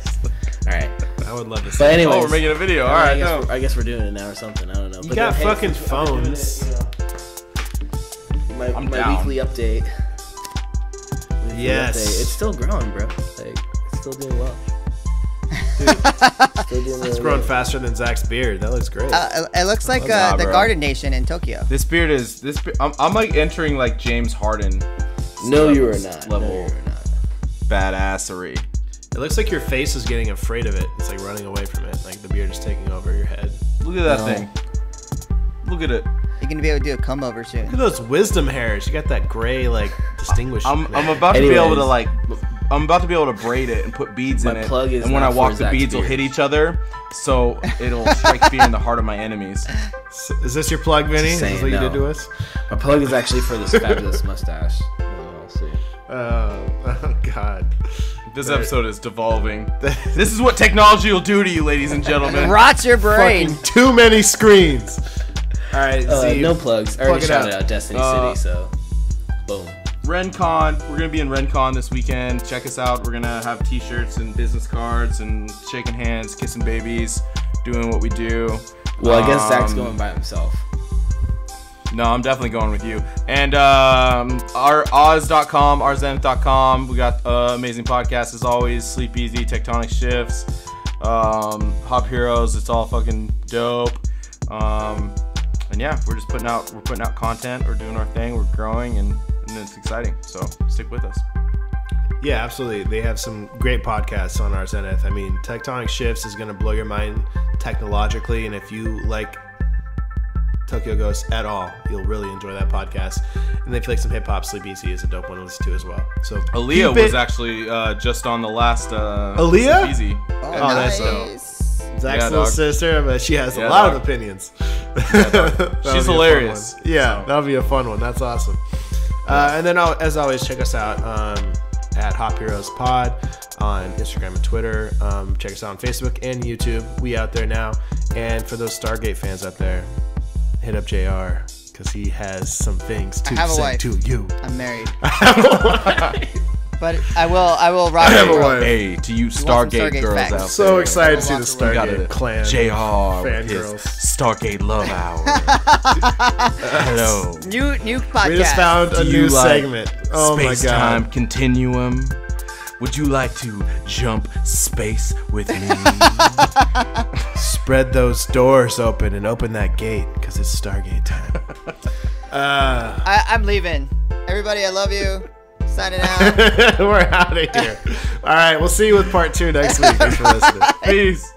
All right. I would love to see. But anyways, Oh, we're making a video. All right, I guess we're doing it now or something. I don't know. You got fucking phones. My down. weekly update. Yes. It's still growing, bro. Like, it's still doing well. Still doing It's growing faster than Zach's beard. That looks great. It looks like Nah, the bro. Garden Nation in Tokyo. This beard is I'm like entering like James Harden. No, you are not. Level No, you are not. badassery. It looks like your face is getting afraid of it. It's like running away from it. Like the beard is taking over your head. Look at that No. thing. Look at it. You're gonna be able to do a come over soon. Look at those wisdom hairs. You got that gray, like, distinguished. I'm about to be able to Anyways. I'm about to be able to braid it and put beads My in it. plug is And when I not walk, for the Zach's beads will beard. hit each other, so it'll strike fear in the heart of my enemies. Is this your plug, Vinny? Is this Saying what you no. did to us? My plug is actually for this fabulous mustache. I'll see. Oh God. This episode is devolving. This is what technology will do to you, ladies and gentlemen. Rot your brain. Fucking too many screens. All right, Z. No plugs. I plug already it shouted out. out Destiny City, so boom. RenCon. We're gonna be in RenCon this weekend. Check us out. We're gonna have T-shirts and business cards and shaking hands, kissing babies, doing what we do. Well, I guess Zach's going by himself. No, I'm definitely going with you. And our Oz.com, ourzenith.com. We got amazing podcasts as always. Sleep Easy, Tectonic Shifts, Hop Heroes. It's all fucking dope. And yeah, we're just putting out content. We're doing our thing. We're growing, and it's exciting. So stick with us. Yeah, absolutely. They have some great podcasts on our Zenith. I mean, Tectonic Shifts is going to blow your mind technologically, and if you like Tokyo Ghost at all, you'll really enjoy that podcast. And if you like some hip hop, Sleep Easy is a dope one to listen to as well. So Aaliyah keep was it- actually just on the last Aaliyah? Sleep Easy. Oh, that's nice. Zach's Yeah, little dog. sister, but she has a Yeah, lot dog. of opinions. dog. That'll She's be a fun hilarious, one. Yeah, so. that'll be a fun one. That's awesome. And then, as always, check us out at Hop Heroes Pod on Instagram and Twitter. Check us out on Facebook and YouTube. We out there now. And for those Stargate fans out there, hit up JR because he has some things to I have a say wife. to you. I'm married. But I will rock have a it. wife. Hey, to you want some Stargate Stargate girls facts? out So there. excited to see the Walk We got Stargate it. clan. JR with his Fangirls. Stargate Love Hour. Hello. New podcast. We just found a Do new you like segment. Oh my Space-time god. continuum. Would you like to jump space with me? Spread those doors open and open that gate because it's Stargate time. I'm leaving. Everybody, I love you. Signing out. We're out of here. All right, we'll see you with part 2 next week. Thanks for listening. Peace.